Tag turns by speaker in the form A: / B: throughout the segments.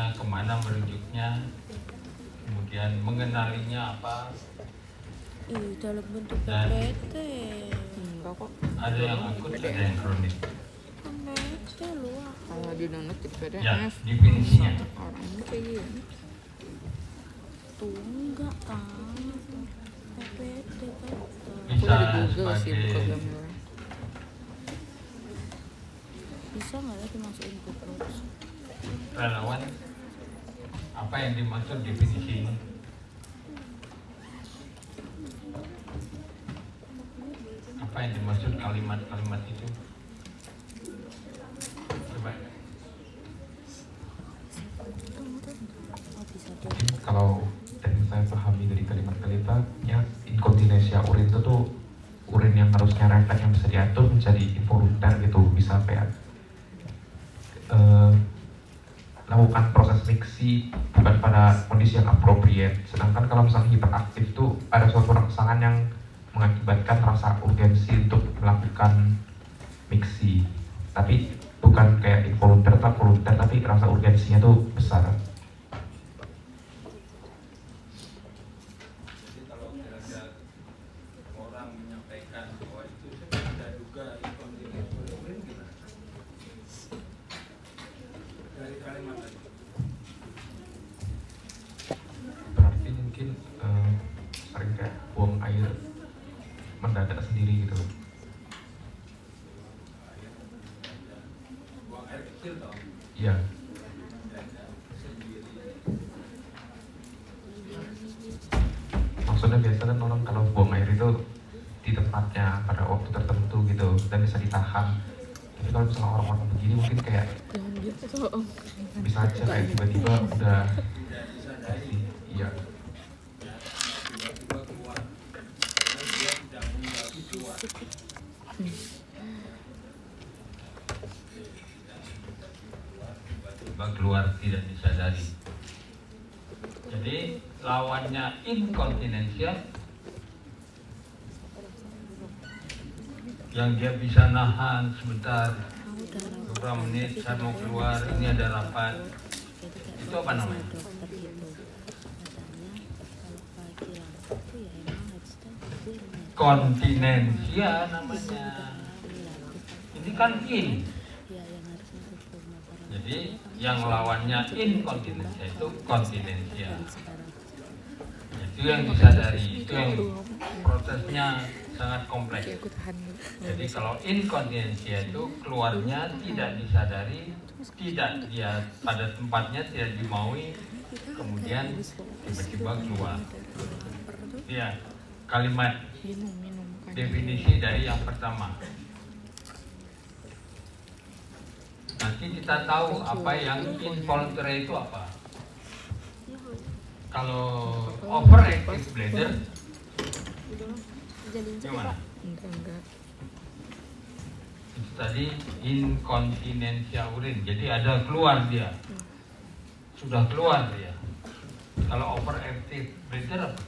A: arahnya kemana merujuknya, kemudian mengenalinya apa.
B: Dalam bentuk PPT.
C: Enggak kok.
A: Ada yang akut, ada yang kronik.
B: PPT lu ah.
C: Kalau di download di PDF.
A: Ya, definisinya.
C: Orangnya kayak gini.
B: Tuh enggak PPT kan.
C: Aku
A: Bisa
C: dari Google sih buka
A: sebagai
C: gambar.
B: Bisa nggak ya dimasukin ke Notes?
A: relawan. Apa yang dimaksud definisi ini? Apa yang dimaksud kalimat-kalimat itu? Coba.
B: Oh bisa tuh.
D: Mungkin kalau yang saya pahami dari kalimat-kalimatnya, inkontinensia urin itu tuh urin yang harusnya refleks yang bisa diatur menjadi involunter gitu, bisa kayak lakukan proses mixi bukan pada kondisi yang appropriate. Sedangkan kalau misalnya hiperaktif itu ada suatu rangsangan yang mengakibatkan rasa urgensi untuk melakukan mixi, tapi bukan kayak involunter atau volunter, tapi rasa urgensinya tuh besar.
A: Jadi kalau kira-kira orang menyampaikan bahwa itu saya duga inkontinensi urin gimana? Dari kalimat tadi.
D: Berarti mungkin sering kayak buang air mendadak sendiri gitu.
A: Buang air kecil dong.
D: Iya. Maksudnya biasa kan orang kalau buang air itu di tempatnya pada waktu tertentu gitu dan bisa ditahan. Tapi kalau misalnya orang-orang begini mungkin kayak
C: Jangan gitu.
D: bisa aja kayak tiba-tiba udah
A: Tidak disadari.
D: iya.
A: Tiba-tiba keluar. Karena dia tidak mengetahui keluar. Tiba-tiba keluar tidak disadari. Jadi lawannya inkontinensia yang dia bisa nahan sebentar, beberapa menit saya mau keluar, ini ada rapat. Itu apa namanya?
B: Dokter itu katanya kalau pagi lampu tuh ya emang lifestyle
A: Kontinensia namanya. Ini kan in.
B: ya yang harusnya tutup motor.
A: Jadi yang lawannya inkontinensia itu kontinensia. Itu yang disadari, itu yang prosesnya sangat kompleks.
C: Oke, aku tahan dulu.
A: Jadi kalau inkontinensia itu keluarnya tidak disadari, tidak dia pada tempatnya, tidak dimaui, kemudian tiba-tiba keluar. Ya, kalimat
C: Minum kan.
A: definisi dari yang pertama. Nanti kita tahu apa yang involuntary itu apa. Kalau overactive bladder gimana?
C: Enggak.
A: Itu tadi inkontinensia urin. Jadi ada keluar dia. Sudah keluar dia. Kalau overactive bladder apa?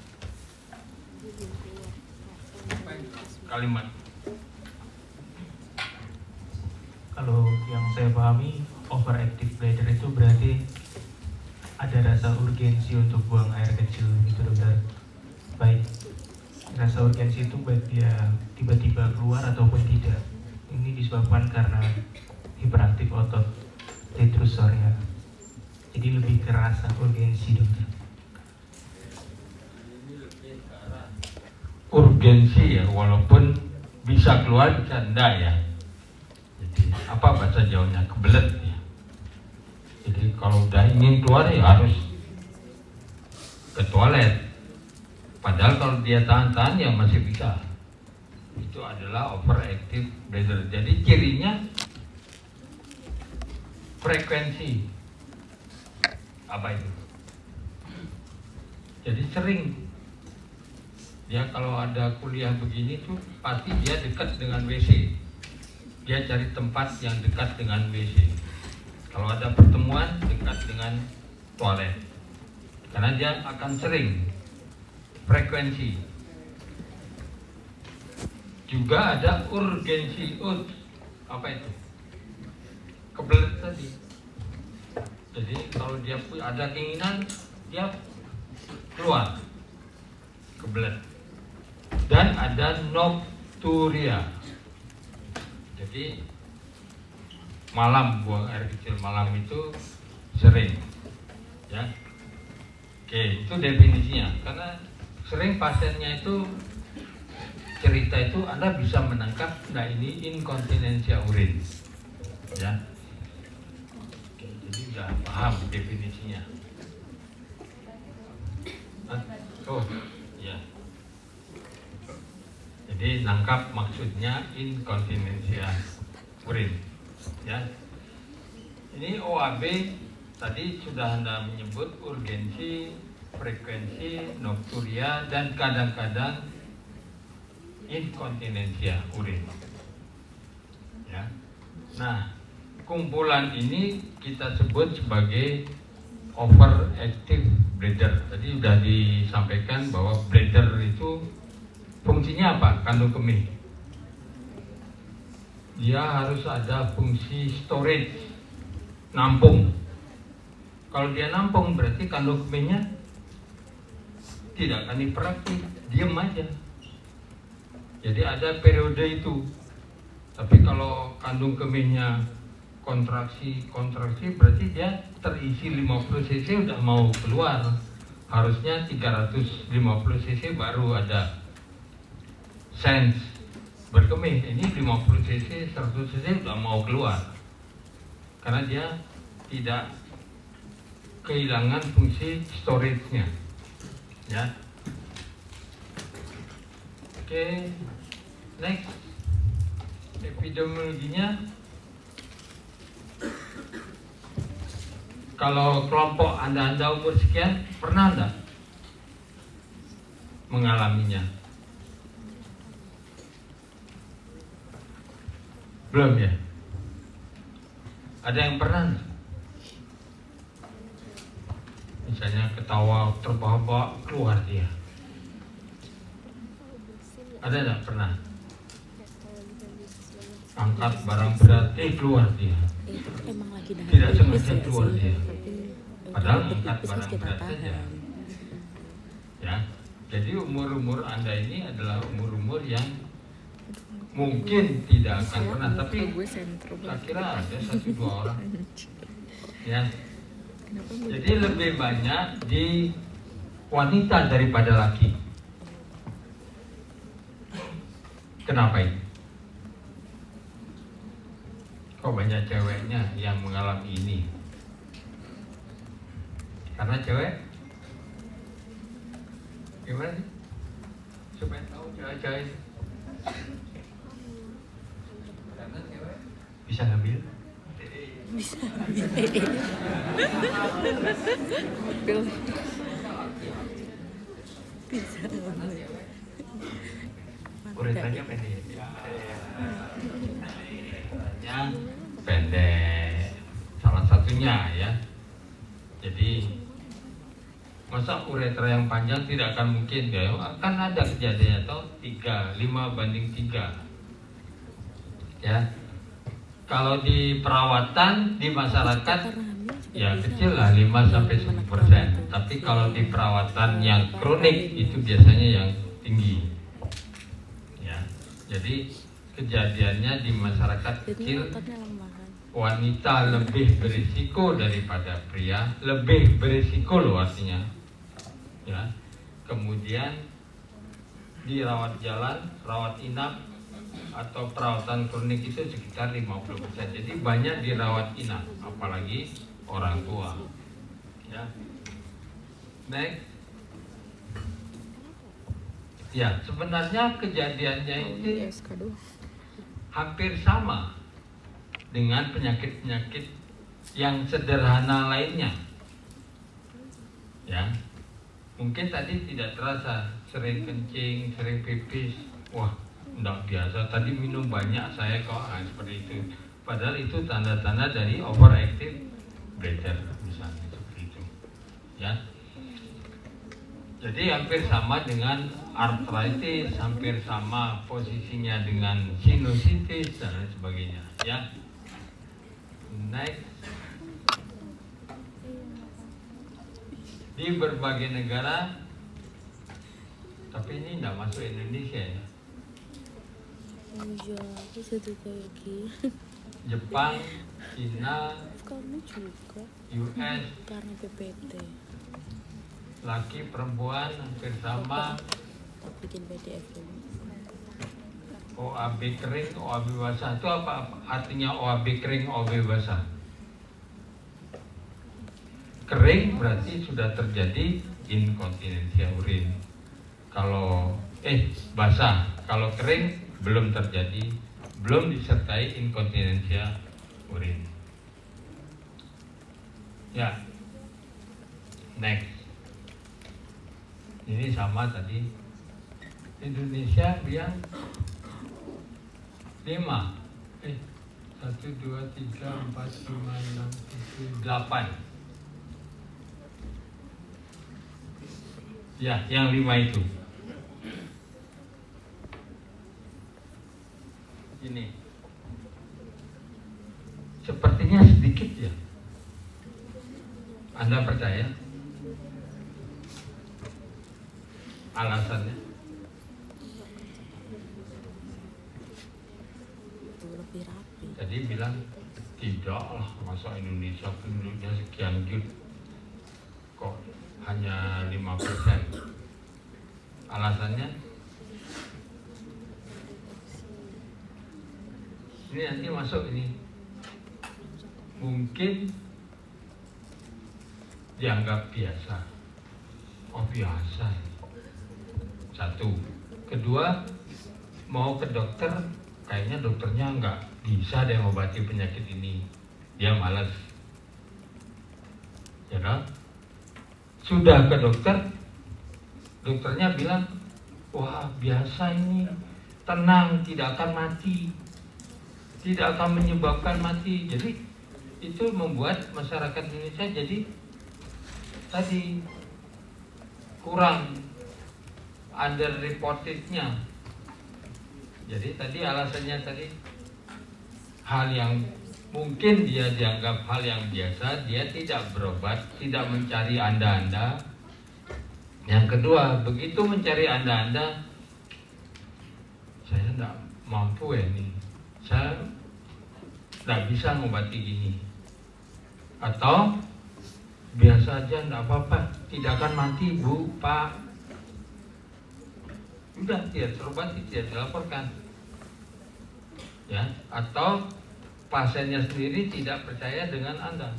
A: Kalimat.
E: Kalau yang saya pahami, overactive bladder itu berarti ada rasa urgensi untuk buang air kecil gitu dokter. Baik rasa urgensi itu baik dia tiba-tiba keluar ataupun tidak. Ini disebabkan karena hiperaktif otot retrusornya. Jadi lebih ke rasa urgensi dokter.
A: Urgensi ya, walaupun bisa keluar bisa enggak ya. Jadi apa bahasa Jawanya, kebelet ya. Jadi kalau udah ingin keluar ya harus ke toilet. Padahal kalau dia tahan-tahan ya masih bisa. Itu adalah overactive bladder. Jadi cirinya frekuensi. Apa itu? Jadi sering. Dia kalau ada kuliah begini tuh pasti dia dekat dengan WC. Dia cari tempat yang dekat dengan WC. Kalau ada pertemuan dekat dengan toilet. Karena dia akan sering. Frekuensi. Juga ada urgensi. Apa itu? Kebelet tadi. Jadi kalau dia ada keinginan, dia keluar kebelet. Dan ada nocturia. Jadi malam, buang air kecil malam itu sering, ya. Oke, itu definisinya. Karena sering pasiennya itu cerita itu Anda bisa menangkap, nah ini inkontinensia urin, ya. Oke, jadi udah paham definisinya. Oh, ya. Jadi nangkap maksudnya inkontinensia urin, ya. Ini OAB tadi sudah Anda menyebut urgensi, frekuensi, nocturia, dan kadang-kadang inkontinensia urin, ya. Nah, kumpulan ini kita sebut sebagai overactive bladder. Tadi sudah disampaikan bahwa bladder itu fungsinya apa? Kandung kemih. Dia harus ada fungsi storage, nampung. Kalau dia nampung berarti kandung kemihnya tidak akan hiperaktif, diam aja. Jadi ada periode itu. Tapi kalau kandung kemihnya kontraksi berarti dia terisi 50 cc udah mau keluar. Harusnya 350 cc baru ada sense berkemih. Ini 50 cc, 100 cc udah mau keluar. Karena dia tidak kehilangan fungsi storage-nya, ya. Oke, next. Epidemiologinya, kalau kelompok Anda umur sekian, pernah Anda mengalaminya? Belum ya? Ada yang pernah enggak? Misalnya ketawa terbawa keluar dia. Ada enggak pernah? Angkat barang berat, keluar dia.
B: Emang lagi
A: Tidak sengaja keluar dia. Padahal angkat barang berat saja. Ya. Jadi umur-umur Anda ini adalah umur-umur yang mungkin tidak akan pernah, tapi saya kira ada 1-2 orang, ya. Jadi lebih banyak di wanita daripada laki. Kenapa ini? Kok banyak ceweknya yang mengalami ini? Karena cewek, gimana sih? Supaya tahu cewek-cewek
E: Bisa ngambil? Uretranya pendek.
A: yang pendek, salah satunya, ya. Jadi masa uretra yang panjang tidak akan mungkin, ya. Akan ada kejadiannya, atau 5:3, ya. Kalau di perawatan di masyarakat ya kecil lah, 5-10%. Tapi kalau di perawatan yang kronik itu biasanya yang tinggi, ya. Jadi kejadiannya di masyarakat kecil, wanita lebih berisiko daripada pria, lebih berisiko loh artinya, ya. Kemudian dirawat jalan, rawat inap atau perawatan kronik itu sekitar 50%. Jadi banyak dirawat inap, apalagi orang tua, ya. Next. Ya, sebenarnya kejadiannya ini hampir sama dengan penyakit-penyakit yang sederhana lainnya, ya. Mungkin tadi tidak terasa, sering kencing, sering pipis, wah enggak biasa, tadi minum banyak saya kok, seperti itu. Padahal itu tanda-tanda dari overactive bladder, misalnya seperti itu, ya. Jadi hampir sama dengan arthritis, hampir sama posisinya dengan sinusitis dan lain sebagainya, ya. Next. di berbagai negara, tapi ini tidak masuk Indonesia ya.
B: Iya, aku jadi kayak gini.
A: Jepang, Cina,
B: Kamu juga
A: US,
B: karena PPT.
A: laki perempuan hampir sama,
B: Bikin PDF dulu.
A: OAB kering, OAB basah. Itu apa artinya OAB kering, OAB basah? Kering berarti sudah terjadi inkontinensia urin. Kalau basah, kalau kering belum terjadi, belum disertai inkontinensia urin. Ya, next. Ini sama tadi. Indonesia bilang 5. 1, 2, 3, 4, 5, 6, 7, 8. Ya, yang 5 itu. Ini. Sepertinya sedikit ya. Anda percaya? Alasannya?
B: Lebih rapi.
A: Tadi bilang tidaklah, masa Indonesia penduduknya sekian juta kok hanya 5%. Alasannya? Ini nanti masuk ini. Mungkin dianggap biasa. Oh biasa. Satu. Kedua, mau ke dokter, kayaknya dokternya nggak bisa deh mengobati penyakit ini. Dia malas. Ya kan? Sudah ke dokter, dokternya bilang, wah biasa ini, tenang, tidak akan mati, tidak akan menyebabkan mati. Jadi itu membuat masyarakat Indonesia jadi tadi kurang underreportednya. Jadi tadi alasannya tadi hal yang mungkin dia dianggap hal yang biasa, dia tidak berobat, tidak mencari anda-anda. Yang kedua, begitu mencari anda-anda, saya tidak mampu ya ini, saya tidak bisa mengobati gini. Atau biasa aja, tidak apa-apa, tidak akan mati bu, pak. Udah tidak terobati, tidak dilaporkan. Ya, atau pasiennya sendiri tidak percaya dengan Anda.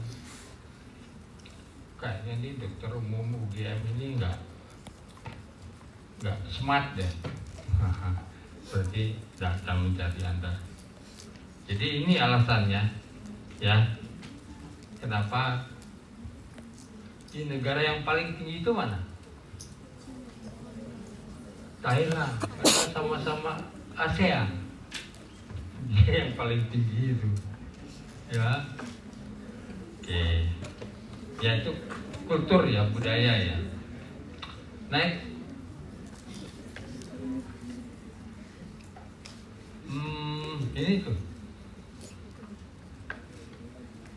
A: Kayaknya ini dokter umum UGM ini enggak smart deh. Berarti datang mencari Anda. Jadi ini alasannya, ya. Kenapa di negara yang paling tinggi itu mana? Thailand, karena sama-sama ASEAN. Dia yang paling tinggi itu, ya. Oke, ya itu kultur ya, budaya ya. Next, ini tuh,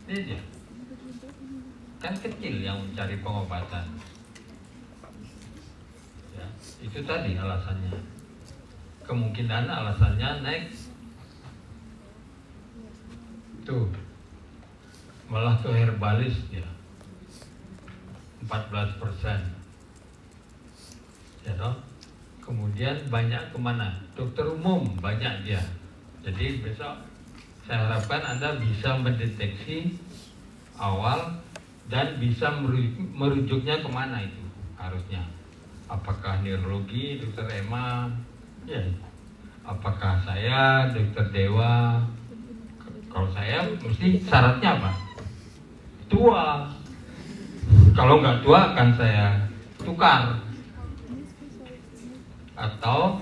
A: ini dia, kan kecil yang mencari pengobatan. Ya, itu tadi alasannya. Kemungkinan alasannya next. Tuh, malah ke herbalis ya, 14%. Ya toh? Kemudian banyak kemana? Dokter umum banyak dia. Jadi besok saya harapkan Anda bisa mendeteksi awal dan bisa merujuknya kemana itu harusnya. Apakah neurologi, dokter Emma, ya. Apakah saya, dokter Dewa. Kalau saya mesti syaratnya apa? Tua. Kalau nggak tua akan saya tukar. Atau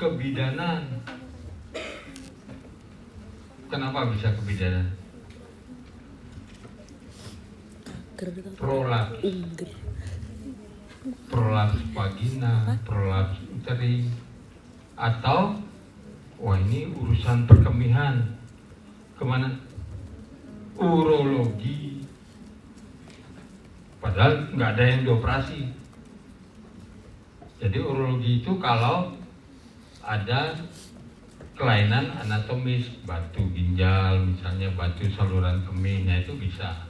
A: kebidanan. Kenapa bisa kebidanan? Prolaps. Prolaps vagina, prolaps uteri. Atau wah ini urusan perkemihan. Kemana? Urologi. padahal nggak ada yang dioperasi. Jadi urologi itu kalau ada kelainan anatomis, batu ginjal misalnya, batu saluran kemihnya itu bisa.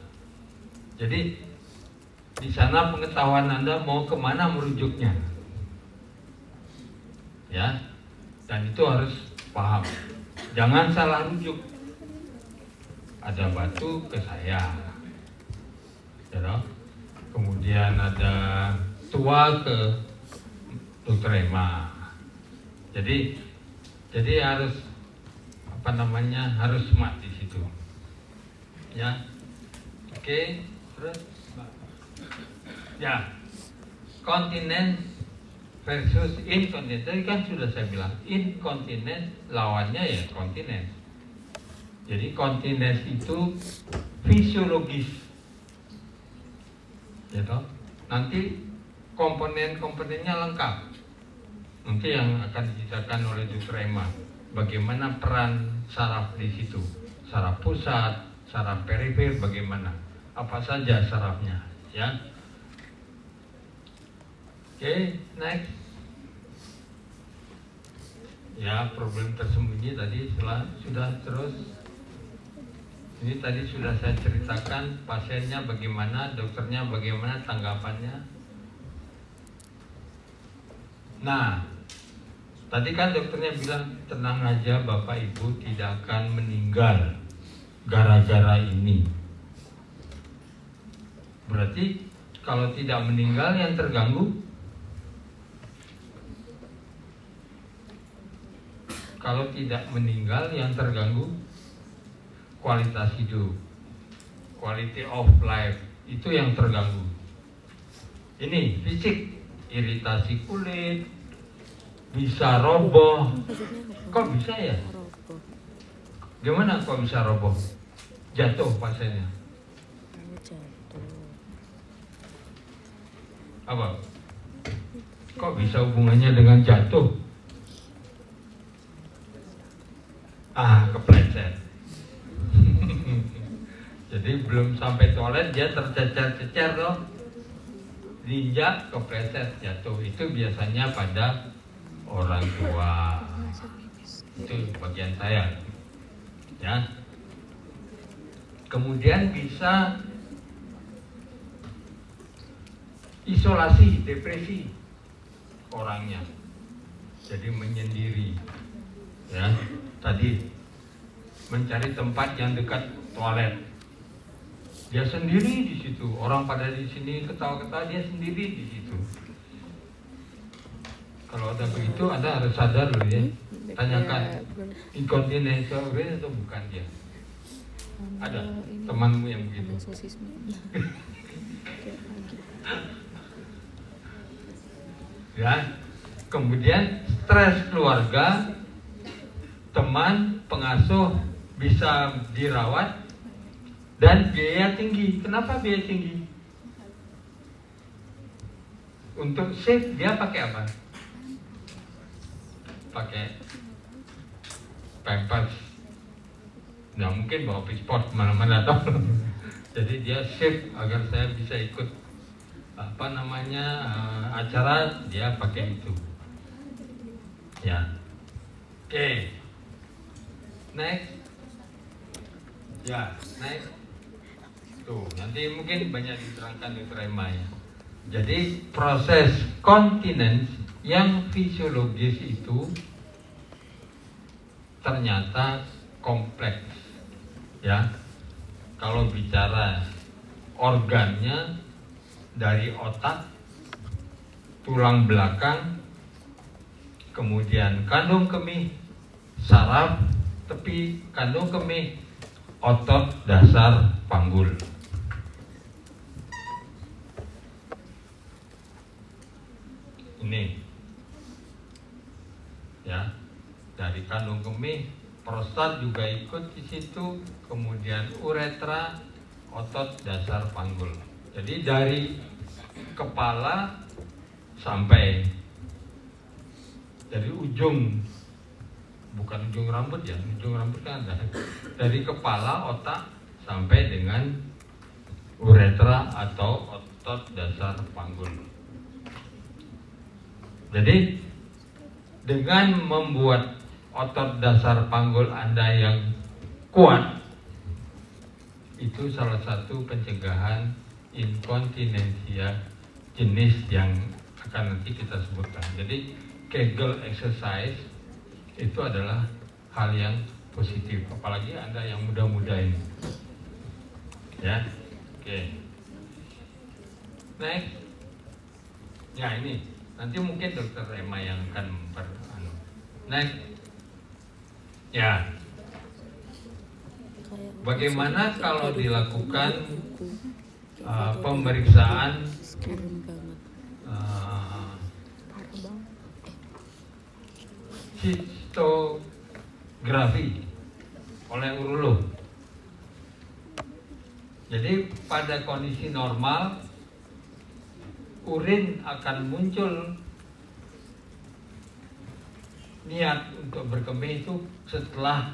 A: Jadi di sana pengetahuan Anda mau kemana merujuknya, ya, dan itu harus paham. Jangan salah rujuk. Ada batu ke saya, ya, kemudian ada tua ke dokter Ema. Jadi harus harus smart di situ, ya. Oke, terus ya, kontinens versus inkontinens. Tadi kan sudah saya bilang, inkontinens lawannya ya kontinens. Jadi kontinens itu fisiologis, ya toh. Nanti komponen-komponennya lengkap. Nanti yang akan diceritakan oleh Dr. Emma, bagaimana peran saraf di situ, saraf pusat, saraf perifer, bagaimana, apa saja sarafnya, ya. Oke, next. Ya, problem tersembunyi tadi sudah terus. Ini tadi sudah saya ceritakan pasiennya bagaimana, dokternya bagaimana, tanggapannya. Nah, tadi kan dokternya bilang tenang aja Bapak Ibu tidak akan meninggal gara-gara ini. Berarti kalau tidak meninggal yang terganggu, kalau tidak meninggal yang terganggu kualitas hidup, quality of life, itu yang terganggu. Ini fisik, iritasi kulit, bisa roboh. Kok bisa ya?
B: Roboh.
A: Gimana kok bisa roboh? Jatuh pasiennya.
B: Jatuh.
A: Apa? Kok bisa hubungannya dengan jatuh? Kepleset. Jadi belum sampai toilet dia tercecer-cecer loh, diinjak, kepleset, jatuh. Itu biasanya pada orang tua. Itu bagian saya, ya. Kemudian bisa isolasi, depresi orangnya, jadi menyendiri, ya. Tadi mencari tempat yang dekat toilet, dia sendiri di situ. Orang pada di sini ketawa-ketawa, dia sendiri di situ. Kalau ada begitu, Anda harus sadar loh ya. Tanyakan inkontinens atau bukan dia. Ada temanmu yang begitu. Ya. Kemudian stres keluarga, teman, pengasuh bisa dirawat, dan biaya tinggi. Kenapa biaya tinggi? Untuk safe dia pakai apa? Pakai Pampers. Nggak mungkin bawa pasport kemana-mana toh. Jadi dia safe agar saya bisa ikut acara, dia pakai itu. Ya. Oke. Next. Ya, next. Tuh, nanti mungkin banyak diterangkan di Rema ya. Jadi proses kontinens yang fisiologis itu ternyata kompleks, ya. Kalau bicara organnya dari otak, tulang belakang, kemudian kandung kemih, saraf tepi kandung kemih, otot dasar panggul. Ini ya, dari kandung kemih, prostat juga ikut di situ, kemudian uretra, otot dasar panggul. Jadi dari kepala sampai dari ujung, bukan ujung rambut ya, ujung rambut kan ada. Dari kepala, otak sampai dengan uretra atau otot dasar panggul. Jadi dengan membuat otot dasar panggul Anda yang kuat, itu salah satu pencegahan inkontinensia jenis yang akan nanti kita sebutkan. Jadi Kegel exercise itu adalah hal yang positif, apalagi Anda yang muda-muda ini. Ya, oke. Next. Ya ini, nanti mungkin Dokter Emma yang akan Next. Ya. Bagaimana kalau dilakukan pemeriksaan sistografi oleh urolog? Jadi pada kondisi normal urin akan muncul, niat untuk berkemih itu setelah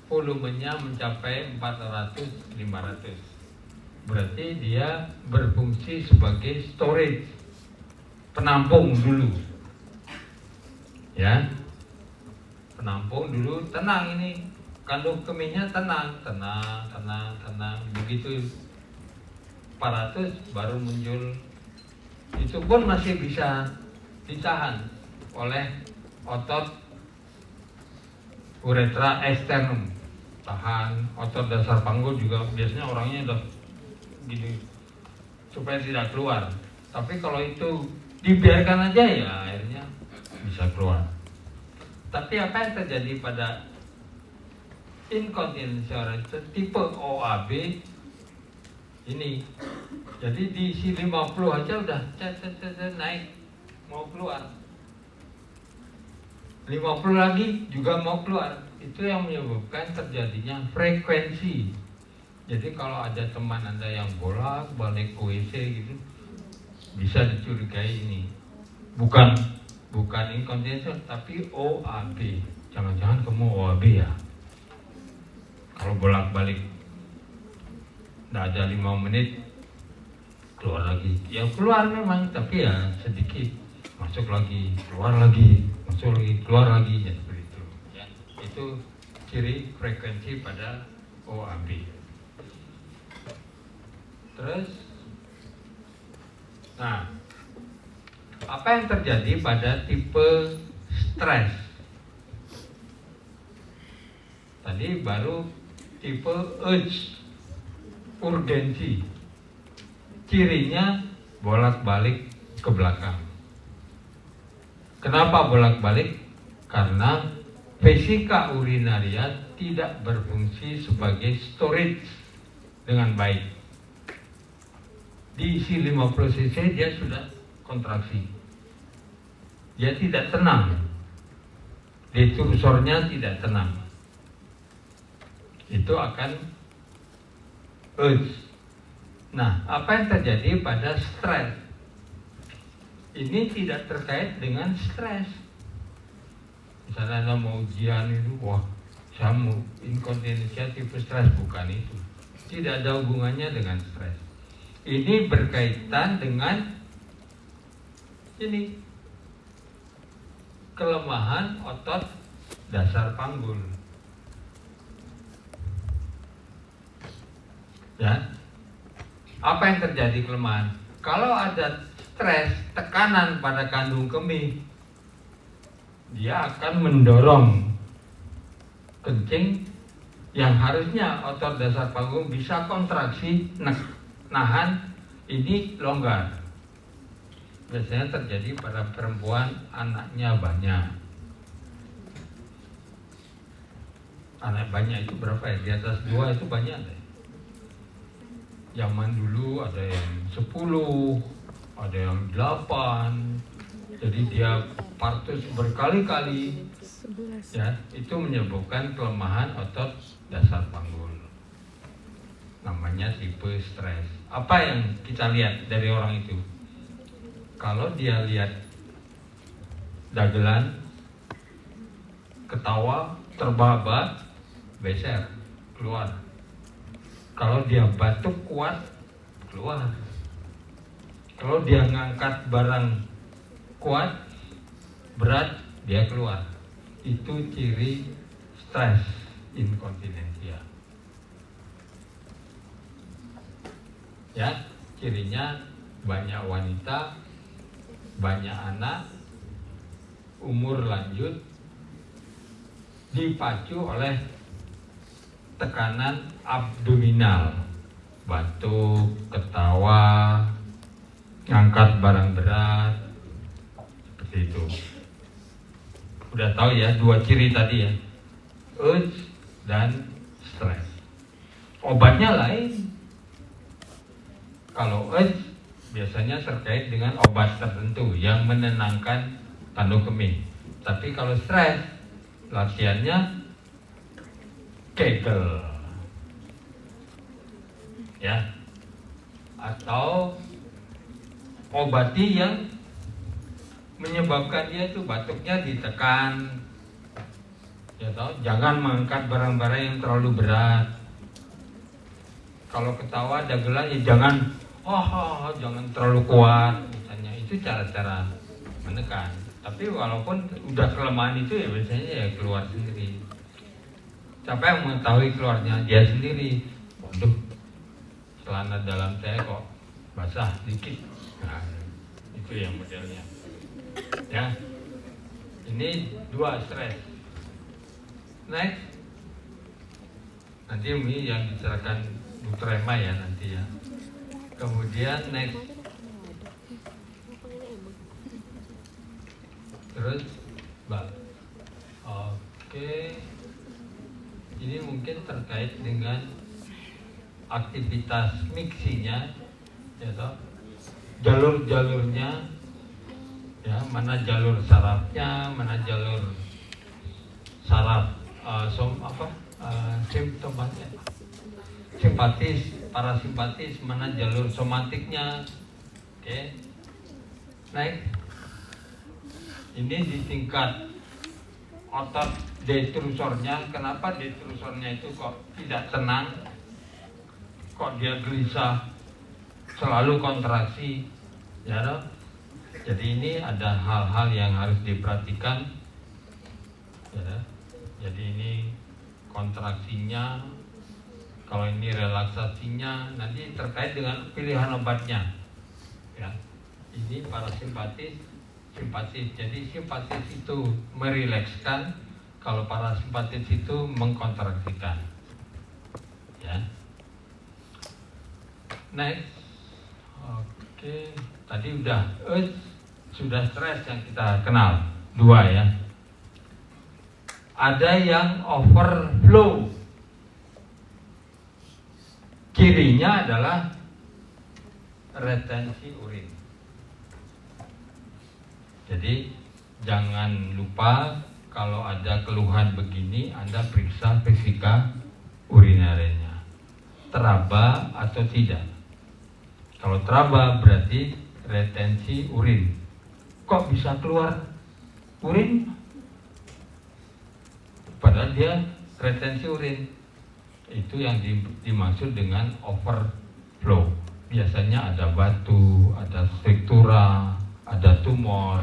A: volumenya mencapai 400-500. Berarti dia berfungsi sebagai storage, penampung dulu. Ya. Penampung dulu, tenang ini. Kandung kemihnya tenang. Begitu 400 baru muncul. Itu pun masih bisa ditahan oleh otot uretra externum, tahan. Otot dasar panggul juga biasanya orangnya udah gini supaya tidak keluar. Tapi kalau itu dibiarkan aja ya akhirnya bisa keluar. Tapi apa yang terjadi pada inkontinensia tipe OAB ini? Jadi di isi 50 aja udah naik mau keluar. 50 lagi juga mau keluar. Itu yang menyebabkan terjadinya frekuensi. Jadi kalau ada teman Anda yang bolak-balik ke WC gitu, bisa dicurigai ini bukan inkontinensia tapi OAB. Jangan-jangan kamu OAB ya? Kalau bolak-balik nggak ada 5 menit keluar lagi. Ya keluar memang, tapi ya sedikit. Masuk lagi, keluar lagi, masuk lagi, keluar lagi, ya seperti itu. Ya, itu ciri frekuensi pada OAB. Terus, nah, apa yang terjadi pada tipe stres? Tadi baru tipe urge, urgensi. Cirinya bolak-balik ke belakang. Kenapa bolak-balik? Karena vesika urinaria tidak berfungsi sebagai storage dengan baik. Di isi 50 cc dia sudah kontraksi. Dia tidak tenang. Detursornya tidak tenang. Itu akan urge. Nah, apa yang terjadi pada stres? Ini tidak terkait dengan stres. Misalnya Anda mau ujian itu, wah, saya mau inkontinensia tipe stres, bukan itu. Tidak ada hubungannya dengan stres. Ini berkaitan dengan ini kelemahan otot dasar panggul. Ya. Apa yang terjadi kelemahan? Kalau ada stres, tekanan pada kandung kemih, dia akan mendorong kencing yang harusnya otot dasar panggung bisa kontraksi, nahan, ini longgar. Biasanya terjadi pada perempuan anaknya banyak. Anak banyak itu berapa ya? Di atas 2 itu banyak deh. Zaman dulu ada yang 10, ada yang 8. Jadi dia partus berkali-kali. Ya, itu menyebabkan kelemahan otot dasar panggul. Namanya tipe stres. Apa yang kita lihat dari orang itu? Kalau dia lihat dagelan, ketawa, terbahak-bahak, beser, keluar. Kalau dia batuk kuat, keluar. Kalau dia ngangkat barang kuat, berat, dia keluar. Itu ciri stres inkontinensia. Ya, cirinya banyak wanita, banyak anak, umur lanjut, dipacu oleh tekanan abdominal, batuk, ketawa, ngangkat barang berat, seperti itu. Udah tahu ya dua ciri tadi ya, urge dan stres. Obatnya lain. Kalau urge biasanya terkait dengan obat tertentu yang menenangkan tanduk kemih. Tapi kalau stres, latihannya Kegel, ya, atau obati yang menyebabkan dia tuh batuknya ditekan, ya tahu, jangan mengangkat barang-barang yang terlalu berat. Kalau ketawa dagelan ya jangan, jangan terlalu kuat, misalnya. Itu cara-cara menekan. Tapi walaupun udah kelemahan itu ya biasanya ya keluar sendiri. Siapa yang mengetahui keluarnya? Dia sendiri. Waduh, celana dalam saya kok basah dikit. Nah, itu yang modelnya. Ya, ini dua stres. Next, nanti ini yang bicarakan Dr. Emma ya nanti ya. Kemudian next, terus, oke. Ini mungkin terkait dengan aktivitas mixinya, ya toh, jalur-jalurnya, ya, mana jalur sarafnya, mana jalur saraf simptomatik, simpatis, parasimpatis, mana jalur somatiknya. Oke, naik. Ini di tingkat otot detrusornya. Kenapa detrusornya itu kok tidak tenang? Kok dia gelisah, selalu kontraksi, ya toh? Jadi ini ada hal-hal yang harus diperhatikan, ya. Jadi ini kontraksinya, kalau ini relaksasinya, nanti terkait dengan pilihan obatnya, ya. Ini parasimpatis, simpatis. Jadi simpatis itu merilekskan, kalau parasimpatis itu mengkontraksikan, ya. Next, oke. Tadi udah sudah stres yang kita kenal, dua ya. Ada yang overflow. Cirinya adalah retensi urin. Jadi jangan lupa kalau ada keluhan begini, Anda periksa vesika urinarinya, teraba atau tidak. Kalau teraba berarti retensi urin. Kok bisa keluar urin? Padahal dia retensi urin. Itu yang dimaksud dengan overflow. Biasanya ada batu, ada struktura, ada tumor.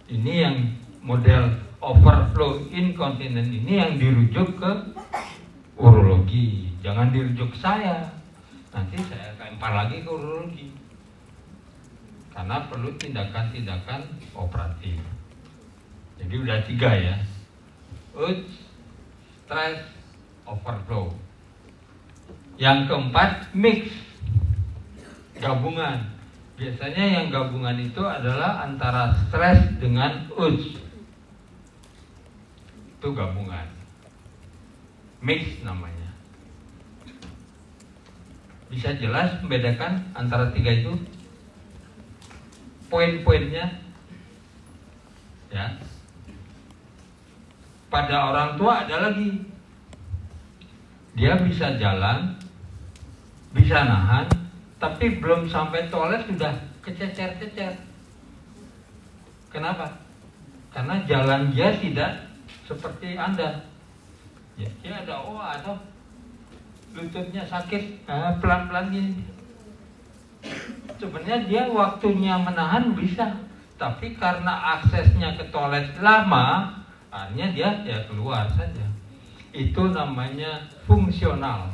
A: Ini yang model overflow incontinent ini yang dirujuk ke urologi. Jangan dirujuk ke saya. Nanti saya lempar lagi ke urologi. Karena perlu tindakan-tindakan operatif. Jadi udah 3 ya. Urge, stress, overflow. Yang keempat, mix, gabungan. Biasanya yang gabungan itu adalah antara stres dengan urge. Itu gabungan, mix namanya. Bisa jelas membedakan antara 3 itu? Poin-poinnya, ya. Pada orang tua ada lagi. Dia bisa jalan, bisa nahan, tapi belum sampai toilet sudah kececer-cecer. Kenapa? Karena jalan dia tidak seperti Anda. Ya, dia ada atau lututnya sakit, pelan-pelan gini. Sebenarnya dia waktunya menahan bisa, tapi karena aksesnya ke toilet lama, akhirnya dia ya keluar saja. Itu namanya fungsional.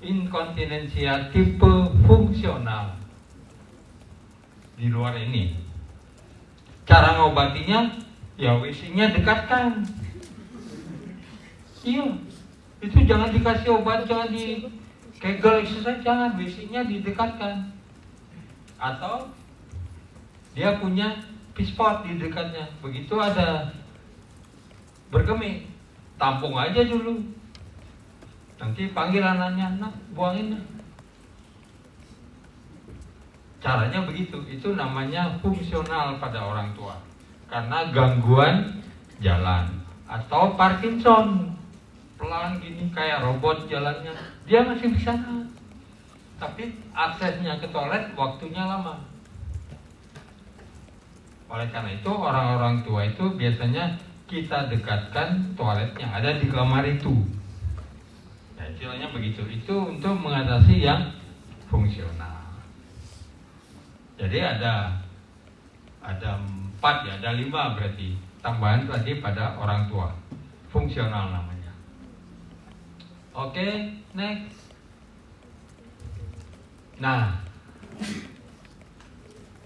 A: Inkontinensia tipe fungsional. Di luar ini. Cara ngobatinya, ya WC-nya dekatkan. Iya, itu jangan dikasih obat, jangan di kegel exercise, jangan, WC-nya didekatkan. Atau dia punya pispot di dekatnya. Begitu ada berkemih, tampung aja dulu. Nanti panggil anaknya, nak buangin. Caranya begitu, itu namanya fungsional pada orang tua. Karena gangguan jalan atau Parkinson, pelan gini kayak robot jalannya, dia masih bisa, tapi aksesnya ke toilet waktunya lama. Oleh karena itu orang-orang tua itu biasanya kita dekatkan toiletnya ada di kamar itu. Ya, istilahnya begitu. Itu untuk mengatasi yang fungsional. Jadi ada 4 ya, ada 5 berarti. Tambahan tadi pada orang tua. Fungsional namanya. Oke, next. Nah,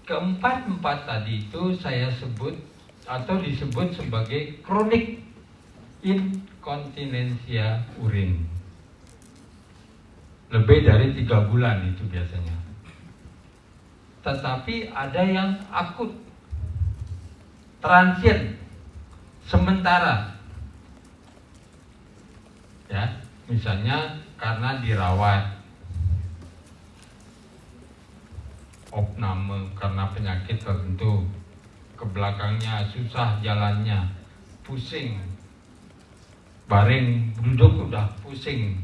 A: keempat tadi itu saya sebut atau disebut sebagai kronik inkontinensia urin. Lebih dari 3 bulan itu biasanya. Tetapi ada yang akut, transient, sementara. Ya, misalnya karena dirawat, opname karena penyakit tertentu, ke belakangnya susah jalannya, pusing, baring duduk udah pusing,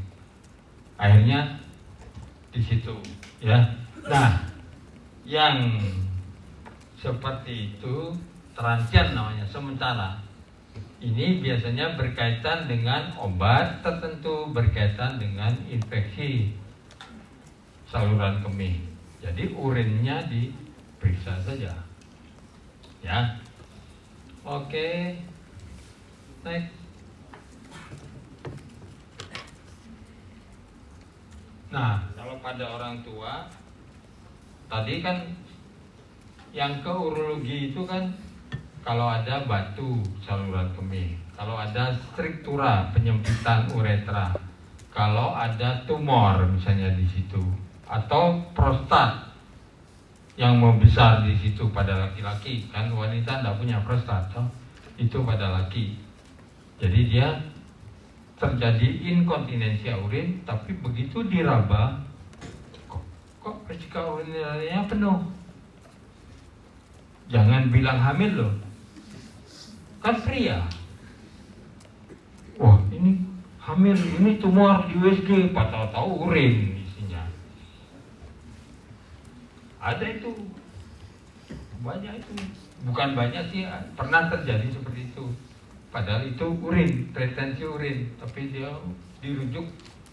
A: akhirnya di situ, ya. Nah, yang seperti itu transient namanya, sementara. Ini biasanya berkaitan dengan obat tertentu, berkaitan dengan infeksi saluran kemih. Jadi urinnya diperiksa saja. Ya. Oke. Next. Nah, kalau pada orang tua tadi kan yang ke urologi itu kan kalau ada batu saluran kemih, kalau ada struktura penyempitan uretra, kalau ada tumor misalnya di situ, atau prostat yang membesar di situ pada laki-laki, kan wanita tidak punya prostat, so? Itu pada laki. Jadi dia terjadi inkontinensia urin, tapi begitu diraba, kok resika urinnya penuh. Jangan bilang hamil loh, kan pria. Wah ini hamil, ini tumor di USG, tahu-tahu urin isinya. Ada itu, banyak itu, bukan banyak sih, pernah terjadi seperti itu. Padahal itu urin, pretensi urin, tapi dia dirujuk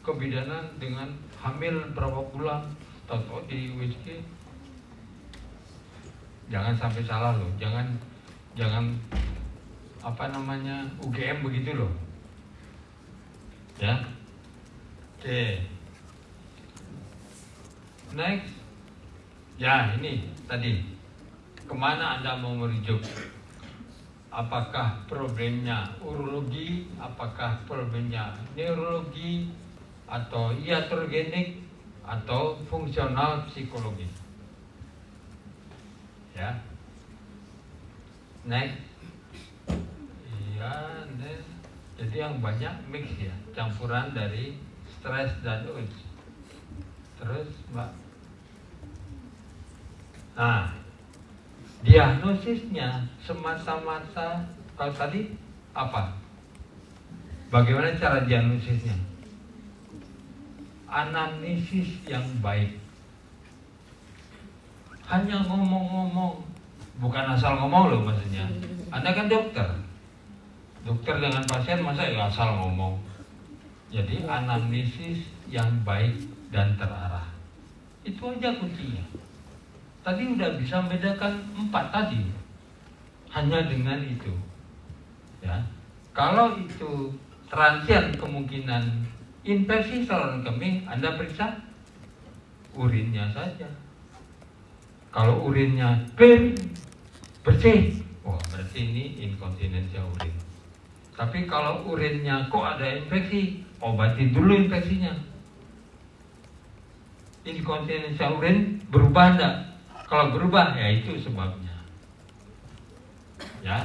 A: ke bidanan dengan hamil berapa bulan, tahu-tahu di USG. Jangan sampai salah loh, jangan apa namanya UGM begitu loh, ya. Oke, next. Ya ini tadi, kemana Anda mau merujuk? Apakah problemnya urologi, apakah problemnya neurologi, atau iatrogenik, atau fungsional psikologi? Ya, next. Iya, next. Jadi yang banyak mix ya, campuran dari stres dan urge. Terus Mbak. Nah, diagnosisnya semata-mata kalau tadi apa? Bagaimana cara diagnosisnya? Anamnesis yang baik. Hanya ngomong-ngomong, bukan asal ngomong loh maksudnya. Anda kan dokter dengan pasien masa ya asal ngomong. Jadi anamnesis yang baik dan terarah Itu aja kuncinya. Tadi udah bisa membedakan 4 tadi. Hanya dengan itu. Ya. Kalau itu transient kemungkinan infeksi saluran kemih, Anda periksa urinnya saja. Kalau urinnya clear, bersih, wah berarti ini inkontinensia urin. Tapi kalau urinnya kok ada infeksi, obati dulu infeksinya. Inkontinensia urin berubah enggak? Kalau berubah, ya itu sebabnya. Ya,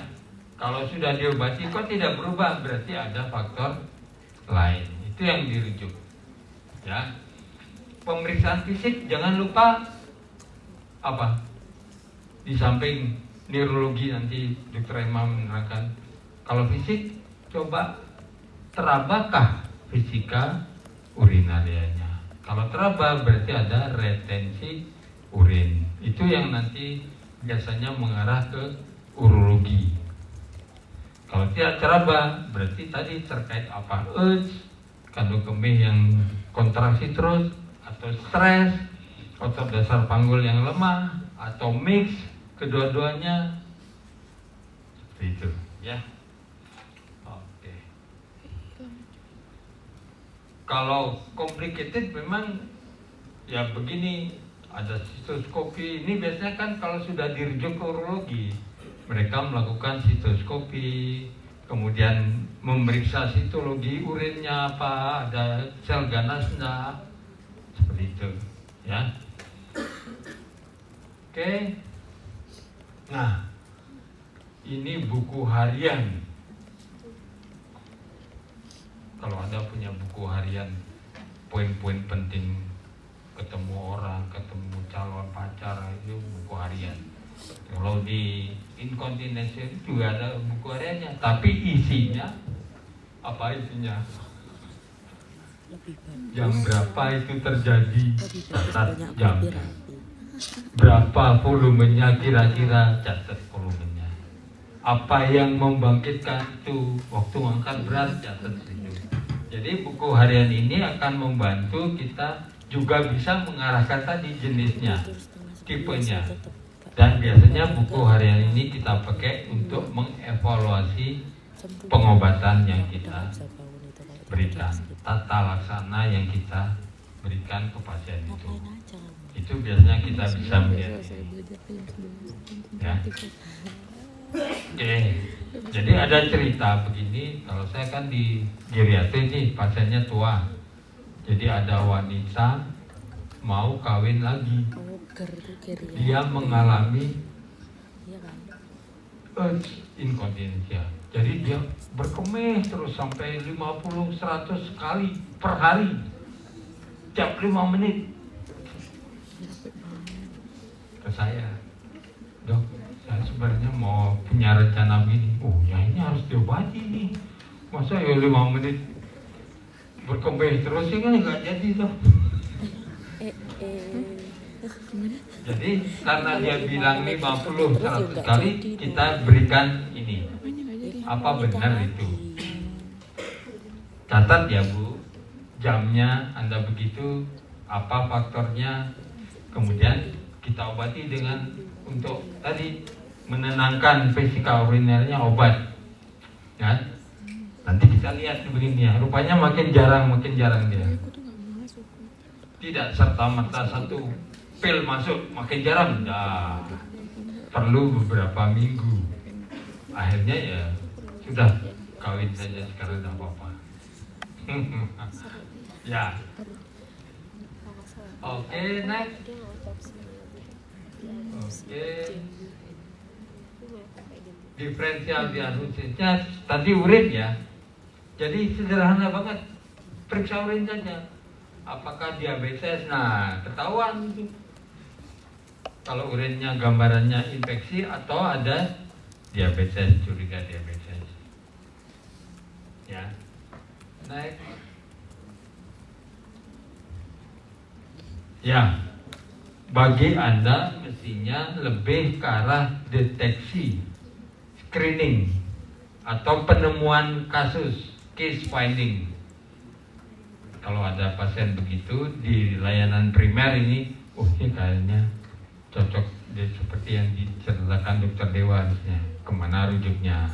A: kalau sudah diobati kok tidak berubah, berarti ada faktor lain. Itu yang dirujuk. Ya, pemeriksaan fisik jangan lupa apa? Di samping neurologi nanti Dr. Emma menerangkan. Kalau fisik, coba terabakah fisika urinarianya. Kalau teraba berarti ada retensi urin. Itu yang nanti biasanya mengarah ke urologi. Kalau tidak teraba berarti tadi terkait apa? Urge, kandung kemih yang kontraksi terus, atau stres, otot dasar panggul yang lemah, atau mix kedua-duanya. Seperti itu, ya. Oke. Kalau complicated memang ya begini, ada sistoskopi. Ini biasanya kan kalau sudah dirujuk ke urologi, mereka melakukan sistoskopi, kemudian memeriksa sitologi urinnya apa, ada sel ganas enggak, seperti itu, ya. Oke. Nah, ini buku harian. Kalau Anda punya buku harian, poin-poin penting, ketemu orang, ketemu calon pacar, itu buku harian. Kalau di inkontinensi juga ada buku hariannya, tapi isinya apa isinya? Jam berapa itu terjadi? Catat jamnya. Berapa volumenya kira-kira? Catat volumenya. Apa yang membangkitkan itu? Waktu angkat berat, catat situ. Jadi buku harian ini akan membantu kita juga bisa mengarahkan tadi jenisnya, tipenya. Dan biasanya buku harian ini kita pakai untuk mengevaluasi pengobatan yang kita berikan, tata laksana yang kita berikan ke pasien itu. Itu biasanya kita bisa melihat ini. Ya. Oke. Jadi ada cerita begini, kalau saya kan di geriatri nih, pasiennya tua. Jadi ada wanita mau kawin lagi. Dia mengalami inkontinensia. Jadi dia berkemih terus sampai 50-100 kali per hari. Tiap 5 menit. Ke saya, Dok, saya sebenarnya mau punya rencana begini. Oh ya ini harus diobati nih. Masa ya 5 menit berkemih terus sih kan nggak jadi Dok. Jadi karena dia bilang 50-100 kali, kita berikan ini. Apa benar itu? Catat ya Bu, jamnya Anda begitu, apa faktornya, kemudian kita obati dengan untuk tadi menenangkan vesika urinernya obat, ya. Nanti kita lihat begini ya, rupanya makin jarang dia. Tidak serta merta satu pil masuk makin jarang, dah perlu beberapa minggu. Akhirnya ya sudah kawin saja sekarang tidak apa-apa. Ya. Oke, next. Oke. Diferensial diagnosisnya tadi urin ya. Jadi sederhana banget. Periksa urin saja. Apakah diabetes? Nah, ketahuan itu. Kalau urinnya gambarannya infeksi atau ada diabetes, curiga diabetes. Ya. Next. Ya. Bagi Anda mestinya lebih ke arah deteksi, screening atau penemuan kasus, case finding. Kalau ada pasien begitu di layanan primer ini, oh ini kayaknya cocok seperti yang diceritakan Dokter Dewa, kemana rujuknya?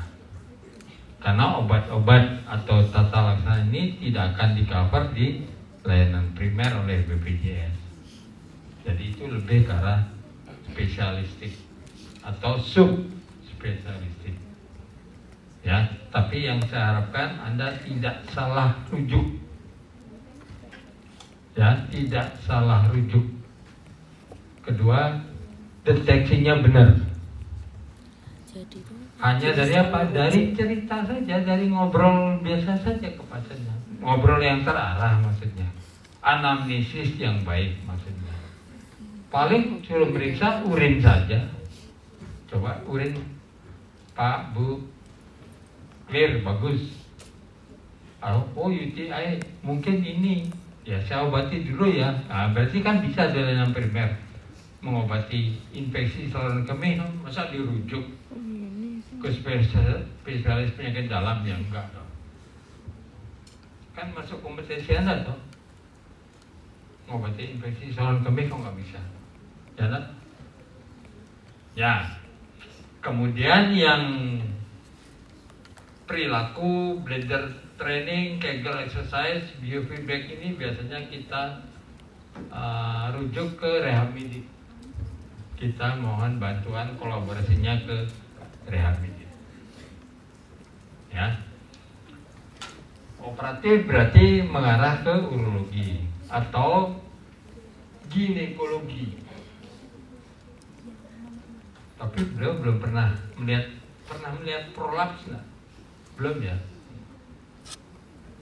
A: Karena obat-obat atau tata laksana ini tidak akan di-cover di layanan primer oleh BPJS. Jadi itu lebih ke arah spesialistik atau sub-spesialistik. Ya, tapi yang saya harapkan Anda tidak salah rujuk. Ya, tidak salah rujuk. Kedua, deteksinya benar.
B: Jadi tuh
A: Hanya dari apa? Dari cerita saja, dari ngobrol biasa saja ke pasiennya. Ngobrol yang terarah maksudnya. Anamnesis yang baik maksudnya. Paling suruh periksa urin saja. Coba urin, Pak, Bu, clear, bagus. Oh UTI, mungkin ini. Ya saya obati dulu ya. Nah, berarti kan bisa dari layanan primer mengobati infeksi saluran kemih. Masa dirujuk ke spesialis penyakit dalam? Ya enggak dong. Kan masuk kompetensi Anda toh. Mengobati infeksi saluran kemih kok nggak bisa? Ya kan? Ya. Kemudian yang perilaku, bladder training, Kegel exercise, biofeedback ini biasanya kita rujuk ke rehabilit. Kita mohon bantuan kolaborasinya ke rehabilit. Ya. Operatif berarti mengarah ke urologi atau ginekologi. Tapi beliau belum pernah melihat prolaps nggak? Belum ya?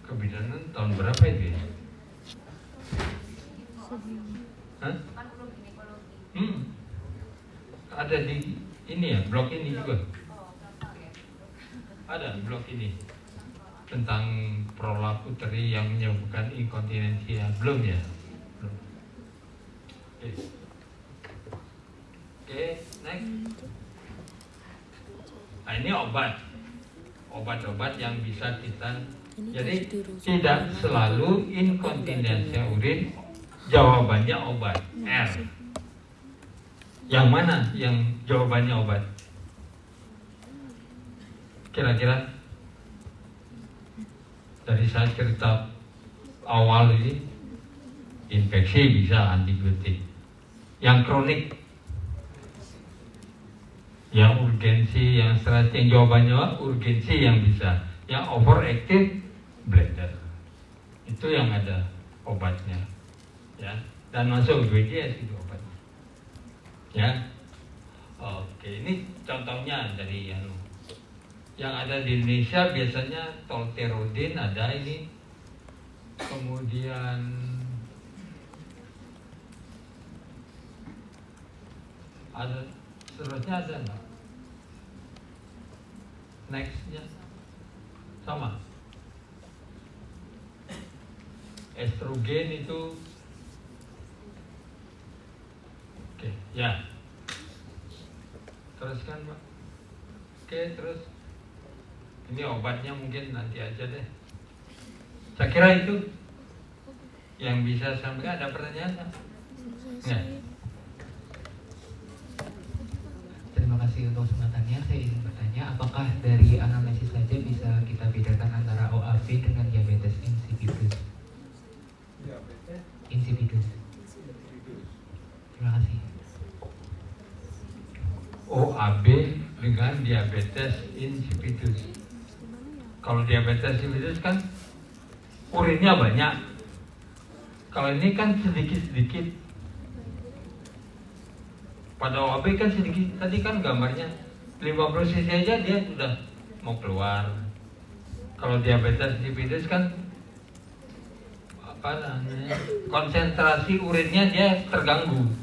A: Kebidanan tahun berapa itu ya? Hah? Ada di ini ya, blog ini juga. Ada blog ini tentang prolap uteri yang menyebabkan inkontinensi ya. Belum ya? Belum. Oke, next. Nah, ini obat-obat yang bisa kita. Jadi tidak selalu inkontinensi urin jawabannya obat. R. Yang mana yang jawabannya obat? Kira-kira dari saya cerita awal ini, infeksi bisa antibiotik. Yang kronik, yang urgensi, yang stres, yang jawabannya urgensi yang bisa. Yang overactive, bladder. Itu yang ada obatnya. Ya, dan masuk BPJS itu obatnya. Ya. Oke, ini contohnya dari yang ada di Indonesia biasanya tolterodin ada ini. Kemudian ada seterusnya ada enggak? Nextnya sama. Estrogen itu oke, ya. Teruskan, Pak. Oke, terus ini obatnya mungkin nanti aja deh. Saya kira itu yang bisa sampaikan. Ada pertanyaan nggak? Nggak.
F: Terima kasih untuk kesempatannya. Saya ingin bertanya, apakah dari anamnesis saja bisa kita bedakan antara OAB dengan diabetes insipidus? Insipidus. Terima kasih.
A: OAB dengan diabetes insipidus. Kalau diabetes insipidus kan urinnya banyak. Kalau ini kan sedikit-sedikit. Pada OAB kan sedikit. Tadi kan gambarnya 50 cc aja dia sudah mau keluar. Kalau diabetes insipidus kan konsentrasi urinnya dia terganggu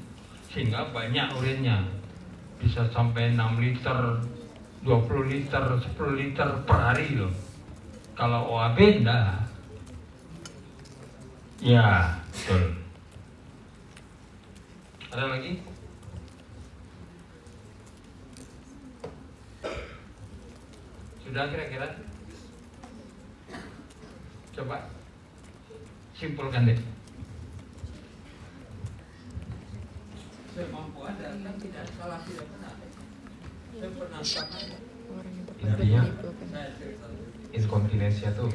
A: sehingga banyak urinnya. Bisa sampai 6 liter, 20 liter, 10 liter per hari loh. Kalau OAB enggak. Ya, betul. Ada lagi? Sudah kira-kira? Coba simpulkan deh. semampu Anda kan tidak salah tidak benar. Saya pernah sampaikan.
C: Orang yang tepat
D: Intinya,
C: dipelukan.
D: inkontinensia tuh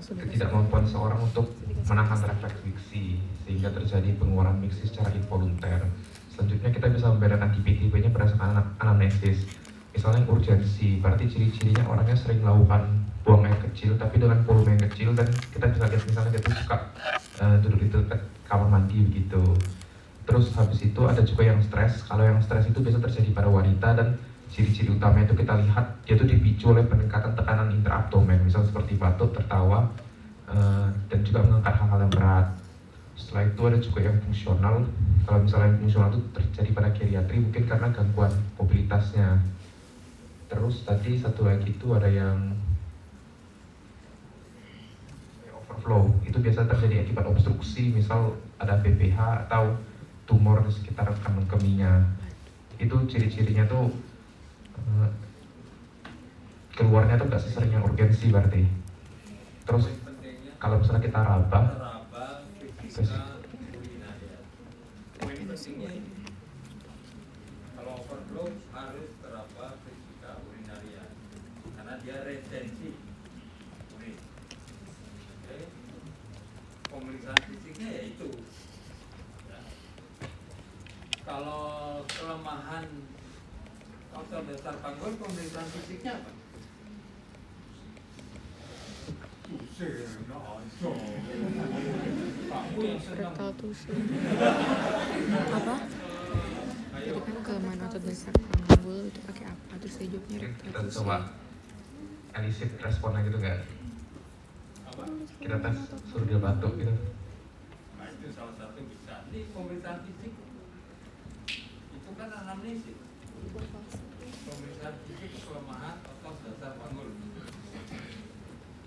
D: ketidakmampuan seorang untuk menahan refleks miksi sehingga terjadi pengeluaran miksi secara involunter. Selanjutnya kita bisa membedakan tipe-tipenya berdasarkan anamnesis. Misalnya urgensi, berarti ciri-cirinya orangnya sering melakukan buang air kecil tapi dengan volume yang kecil, dan kita bisa lihat misalnya dia tuh suka duduk di dekat kamar mandi begitu. Terus habis itu ada juga yang stres. Kalau yang stres itu biasa terjadi pada wanita, dan ciri-ciri utamanya itu kita lihat dia tuh dipicu oleh peningkatan tekanan interabdomen, misal seperti batuk, tertawa, dan juga mengangkat hal-hal yang berat. Setelah itu ada juga yang fungsional. Kalau misalnya yang fungsional itu terjadi pada geriatri, mungkin karena gangguan mobilitasnya. Terus tadi satu lagi itu ada yang overflow, itu biasa terjadi akibat obstruksi, misal ada BPH atau tumor di sekitar kandung kemihnya. Itu ciri-cirinya tuh keluarnya tuh gak sesering yang urgensi berarti. Terus kalau misalnya kita raba,
A: kalau overflow harus teraba fisika urinaria karena dia retensi urin. Oke. Pemeriksaan fisiknya yaitu ya. Kalau kelemahan otot dasar panggul, pemeriksaan fisiknya apa? Kamu yang senang.
C: Rektal tusuk.
B: Apa?
C: Jadi kan kelemahan otot dasar panggul itu pakai apa? Terus dia jawabnya
D: mungkin
C: rektal
D: kita
C: tusuk.
D: coba elicit responnya gitu nggak?
A: Apa?
D: Kita tes suruh dia batuk gitu.
A: Nah, itu salah satu bisa. Ini pemeriksaan fisik itu kan anamnesis. Pemeriksaan fisik kelemahan otot dasar panggul.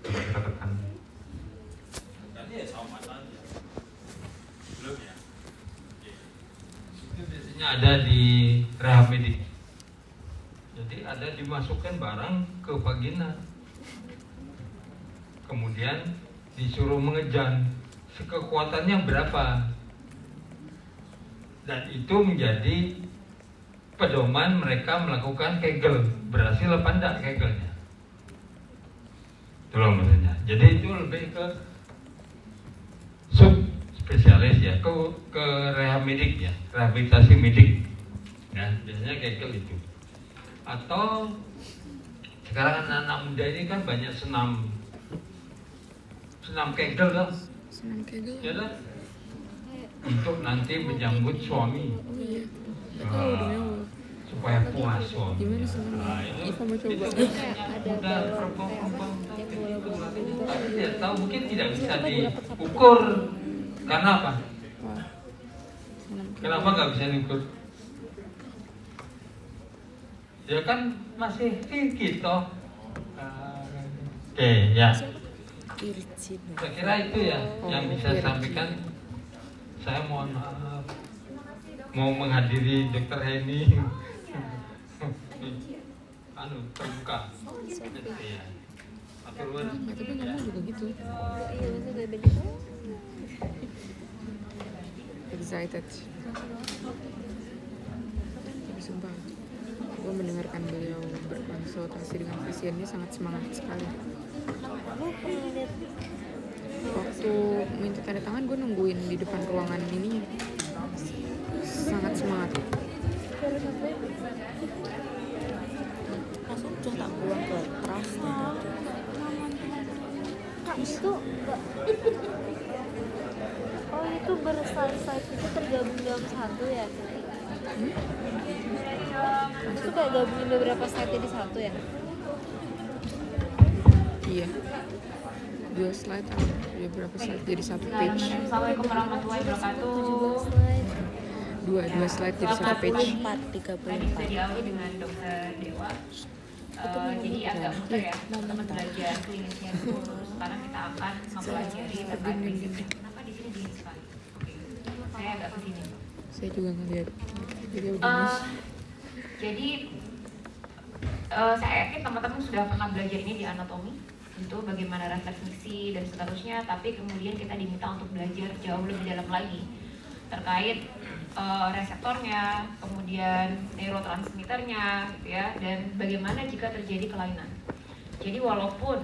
D: Coba kita tekan.
A: Kan ya sama saja. Belum ya? Oke. Itu biasanya ada di rehab medik. Jadi ada dimasukkan barang ke vagina. Kemudian disuruh mengejan kekuatannya berapa. Dan itu menjadi pedoman mereka melakukan Kegel. Berhasil apa enggak Kegelnya? Itu loh maksudnya. Jadi itu lebih ke sub spesialis ya, ke rehab medik ya, rehabilitasi medik. Ya, biasanya Kegel itu. Atau sekarang anak-anak muda ini kan banyak senam Kegel kan,
C: Senam Kegel.
A: ya kan? Untuk nanti menyambut suami.
C: Oh iya.
A: Nah,
C: Udah mewah.
A: supaya puas suami.
C: Gimana senamnya?
A: Nah, itu
C: Iva mau coba.
A: muda perempuan tapi tidak tahu, mungkin tidak bisa diukur. Karena apa?
C: Wah. Senam Kegel.
A: Kenapa nggak bisa diukur? Ya kan masih tinggi toh. Oke, ya.
B: Ircin.
A: Saya kira itu ya yang bisa saya sampaikan. Saya mohon maaf mau menghadiri Dr. Heni terbuka. Ya. Atur nuhun.
C: Nggak, tapi ngomong juga gitu.
B: Iya, maksudnya beda gitu.
C: Excited. Tapi sumpah, gue mendengarkan beliau berkonsultasi dengan pasiennya sangat semangat sekali.
B: Lu pernah lihat
C: Waktu minta tanda tangan, gue nungguin di depan ruangan ininya. Sangat semangat.
B: baru sampai langsung udah tak buang ke trash kak itu Mbak. Oh itu berslide-slide itu tergabung dalam satu ya? Itu kayak gabungin beberapa slide jadi satu ya?
C: Iya. 2 slide atau berapa slide jadi 1 page.
G: Assalamualaikum warahmatullahi wabarakatuh.
B: 17 slide.
C: 2 slide jadi 1 page.
B: 34
G: Tadi sudah dialog dengan Dokter Dewa. Jadi agak muter ya, teman-teman belajar klinisnya dulu. Sekarang kita akan mempelajari terkait basic. Kenapa di sini dingin sekali? Oke, saya agak kesini.
C: Saya juga ngeliat. Jadi udah
G: Jadi saya yakin teman-teman sudah pernah belajar ini di anatomi, tentu bagaimana refleks miksi dan seterusnya. Tapi kemudian kita diminta untuk belajar jauh lebih dalam lagi terkait reseptornya, kemudian neurotransmitternya, gitu ya, dan bagaimana jika terjadi kelainan. Jadi walaupun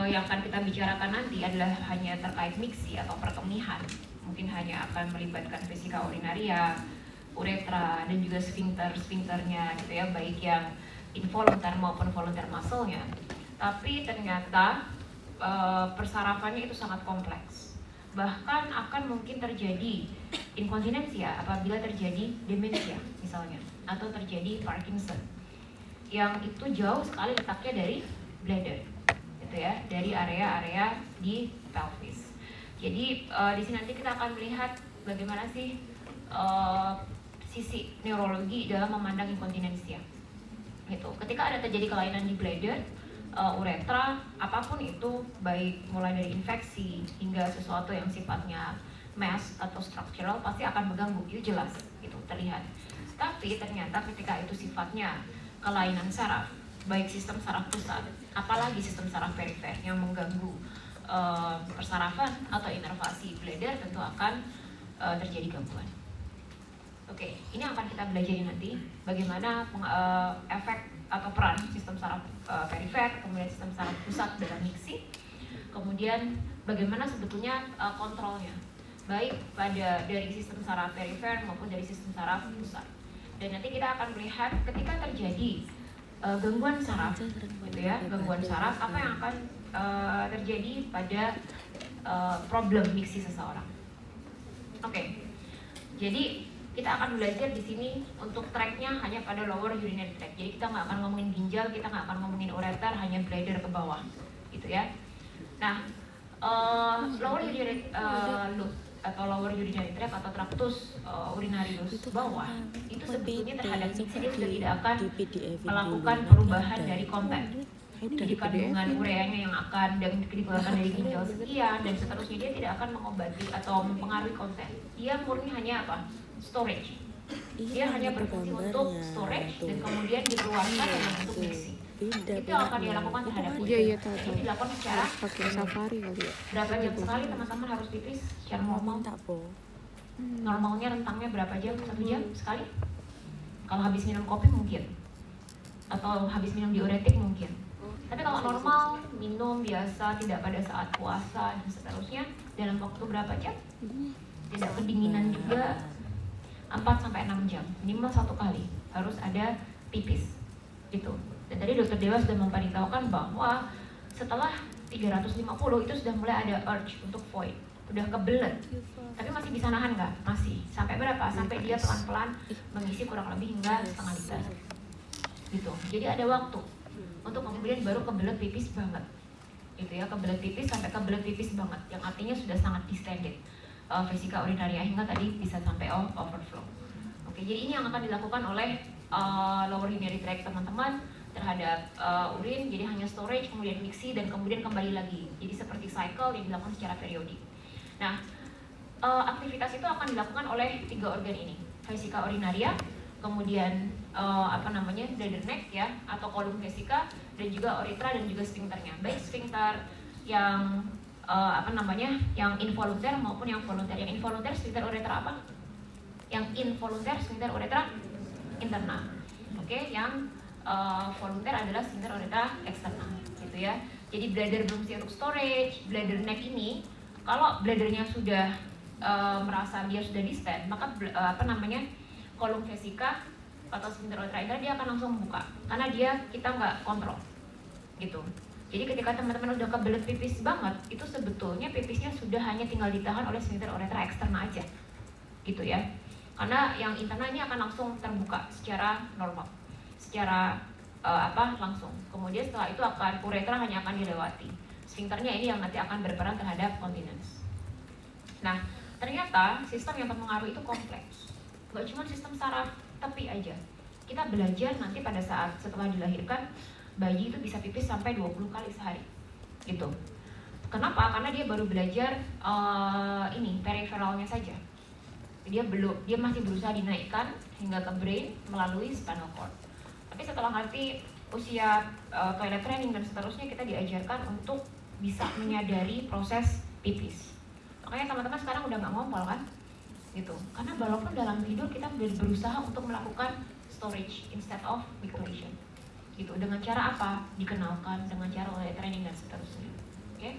G: yang akan kita bicarakan nanti adalah hanya terkait miksi atau perkemihan, mungkin hanya akan melibatkan vesika urinaria, uretra, dan juga sphincternya, gitu ya, baik yang involuntar maupun voluntar muscle-nya. Tapi ternyata persarafannya itu sangat kompleks. Bahkan akan mungkin terjadi inkontinensia apabila terjadi demensia misalnya, atau terjadi Parkinson, yang itu jauh sekali letaknya dari bladder, gitu ya, dari area-area di pelvis. Jadi di sini nanti kita akan melihat bagaimana sih sisi neurologi dalam memandang inkontinensia. Gitu. Ketika ada terjadi kelainan di bladder, uretra, apapun itu, baik mulai dari infeksi hingga sesuatu yang sifatnya mass atau structural, pasti akan mengganggu, itu jelas, itu terlihat. Tapi ternyata ketika itu sifatnya kelainan saraf, baik sistem saraf pusat, apalagi sistem saraf perifer yang mengganggu persarafan atau inervasi bladder, tentu akan terjadi gangguan. Oke, ini akan kita belajar nanti bagaimana efek atau peran sistem saraf perifer, kemudian sistem saraf pusat dalam miksi, kemudian bagaimana sebetulnya kontrolnya, baik dari sistem saraf perifer maupun dari sistem saraf pusat. Dan nanti kita akan melihat ketika terjadi gangguan saraf, gitu ya, gangguan saraf, apa yang akan terjadi pada problem miksi seseorang. Oke, jadi kita akan belajar di sini untuk tracknya hanya pada lower urinary tract. Jadi kita nggak akan ngomongin ginjal, kita nggak akan ngomongin ureter, hanya bladder ke bawah, gitu ya. Nah, lower urinary loop atau lower urinary tract atau tractus urinarius bawah itu sebetulnya terhadap miksi dia sudah tidak akan melakukan perubahan dari konten. Jadi kandungan ureanya yang akan dikeluarkan dari ginjal sekian dan seterusnya, dia tidak akan mengobati atau mempengaruhi konten. Dia murni hanya apa? Storage. Dia hanya berfungsi untuk storage dan kemudian dikeluarkan untuk mixing. Itu akan dilakukan terhadap kucing.
C: Iya, tahu.
G: Ini dilakukan secara
C: Pakai safari kali ya.
G: berapa jam sekali teman-teman harus pipis secara normal? Normalnya rentangnya berapa jam? 1 jam sekali? Kalau habis minum kopi mungkin, atau habis minum diuretik mungkin. Tapi kalau normal, minum biasa, tidak pada saat puasa dan seterusnya, dalam waktu berapa jam? Tidak kedinginan juga, 4-6 jam, minimal 1 kali harus ada pipis gitu. Dan tadi Dr. Dewa sudah memberitahukan bahwa setelah 350 itu sudah mulai ada urge untuk void, udah kebelet, tapi masih bisa nahan nggak? Masih. Sampai berapa? Sampai dia pelan-pelan mengisi kurang lebih hingga setengah liter gitu. Jadi ada waktu untuk kemudian baru kebelet pipis banget gitu ya, kebelet pipis sampai kebelet pipis banget, yang artinya sudah sangat distended vesika urinaria hingga tadi bisa sampai overflow. Oke, jadi ini yang akan dilakukan oleh lower urinary tract teman-teman terhadap urin. Jadi hanya storage, kemudian mixi, dan kemudian kembali lagi. Jadi seperti cycle yang dilakukan secara periodik. Nah, aktivitas itu akan dilakukan oleh 3 organ ini, vesika urinaria, kemudian bladder neck ya, atau kolum vesika, dan juga uretra dan juga sphincternya. Baik sphincter yang yang involunter maupun yang volunter. Yang involunter sphincter uretra apa? Yang involunter sphincter uretra interna. Oke, yang volunter adalah sphincter uretra eksterna, gitu ya. Jadi bladder berfungsi untuk storage, bladder neck ini kalau bladdernya sudah merasa dia sudah distend, maka kolum vesika atau sphincter uretra interna dia akan langsung buka karena kita nggak kontrol, gitu. Jadi ketika teman-teman udah kebelet pipis banget, itu sebetulnya pipisnya sudah hanya tinggal ditahan oleh sphincter uretra eksterna aja, gitu ya. Karena yang interna ini akan langsung terbuka secara normal, secara langsung. Kemudian setelah itu uretra hanya akan dilewati. Sphincternya ini yang nanti akan berperan terhadap continence. Nah, ternyata sistem yang mempengaruhi itu kompleks. Gak cuma sistem saraf tepi aja. Kita belajar nanti pada saat setelah dilahirkan, bayi itu bisa pipis sampai 20 kali sehari, gitu. Kenapa? Karena dia baru belajar periferalnya saja. Dia masih berusaha dinaikkan hingga ke brain melalui spinal cord. Tapi setelah nanti usia toilet training dan seterusnya, kita diajarkan untuk bisa menyadari proses pipis. Makanya teman-teman sekarang udah nggak ngompol kan? gitu. Karena walaupun dalam tidur kita berusaha untuk melakukan storage instead of micturition, gitu. Dengan cara apa? Dikenalkan dengan cara oleh training dan seterusnya. Oke?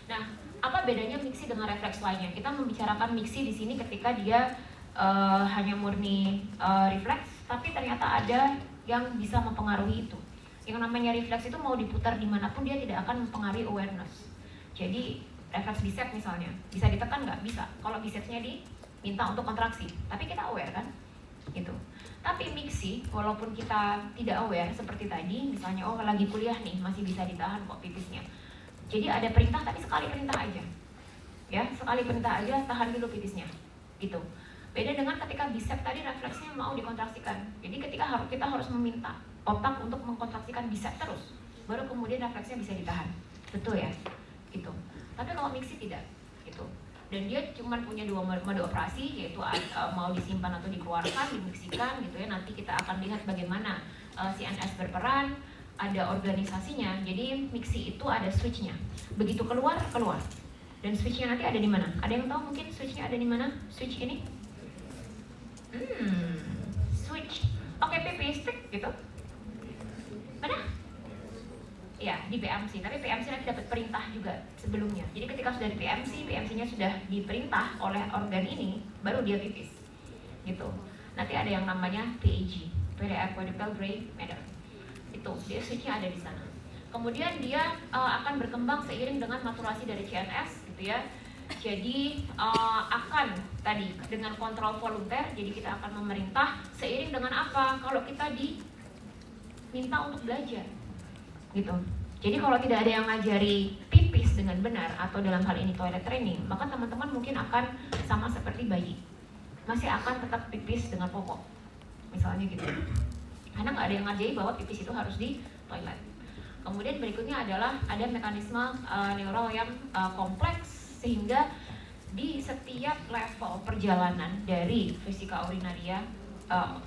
G: Nah, apa bedanya mixi dengan refleks lainnya? Kita membicarakan mixi di sini ketika dia hanya murni refleks, tapi ternyata ada yang bisa mempengaruhi itu. Yang namanya refleks itu mau diputar dimanapun dia tidak akan mempengaruhi awareness. Jadi refleks bicep misalnya, bisa ditekan nggak? Bisa. Kalau bicepsnya diminta untuk kontraksi, tapi kita aware kan? Gitu. Tapi mixi, walaupun kita tidak aware seperti tadi, misalnya oh lagi kuliah nih, masih bisa ditahan kok pipisnya. Jadi ada perintah, tapi sekali perintah aja. Ya, sekali perintah aja, tahan dulu pipisnya. Gitu. Beda dengan ketika bicep tadi refleksnya mau dikontraksikan. Jadi ketika kita harus meminta otak untuk mengkontraksikan bicep terus, baru kemudian refleksnya bisa ditahan. Betul ya? Gitu. Tapi kalau mixi tidak, gitu. Dan dia cuma punya dua mode operasi, yaitu mau disimpan atau dikeluarkan, dimiksikan, gitu ya. Nanti kita akan lihat bagaimana CNS berperan, ada organisasinya. Jadi mixi itu ada switchnya. Begitu keluar, keluar. Dan switchnya nanti ada di mana? Ada yang tahu mungkin switchnya ada di mana? Switch ini? Switch. Oke, PP stick gitu. Mana? Ya, di PMC. Tapi PMC nanti dapat perintah juga sebelumnya. Jadi ketika sudah di PMC, PMC-nya sudah diperintah oleh organ ini, baru dia pipis. Gitu. Nanti ada yang namanya PAG, periaqueductal grey matter. Itu, dia switch-nya ada di sana. Kemudian dia akan berkembang seiring dengan maturasi dari CNS, gitu ya. Jadi akan tadi dengan kontrol volunteer, jadi kita akan memerintah seiring dengan apa? Kalau kita diminta untuk belajar, gitu. Jadi kalau tidak ada yang ngajari pipis dengan benar atau dalam hal ini toilet training, maka teman-teman mungkin akan sama seperti bayi, masih akan tetap pipis dengan popok, misalnya gitu. Karena nggak ada yang ngajari bahwa pipis itu harus di toilet. Kemudian berikutnya adalah ada mekanisme neural yang kompleks, sehingga di setiap level perjalanan dari vesika urinaria,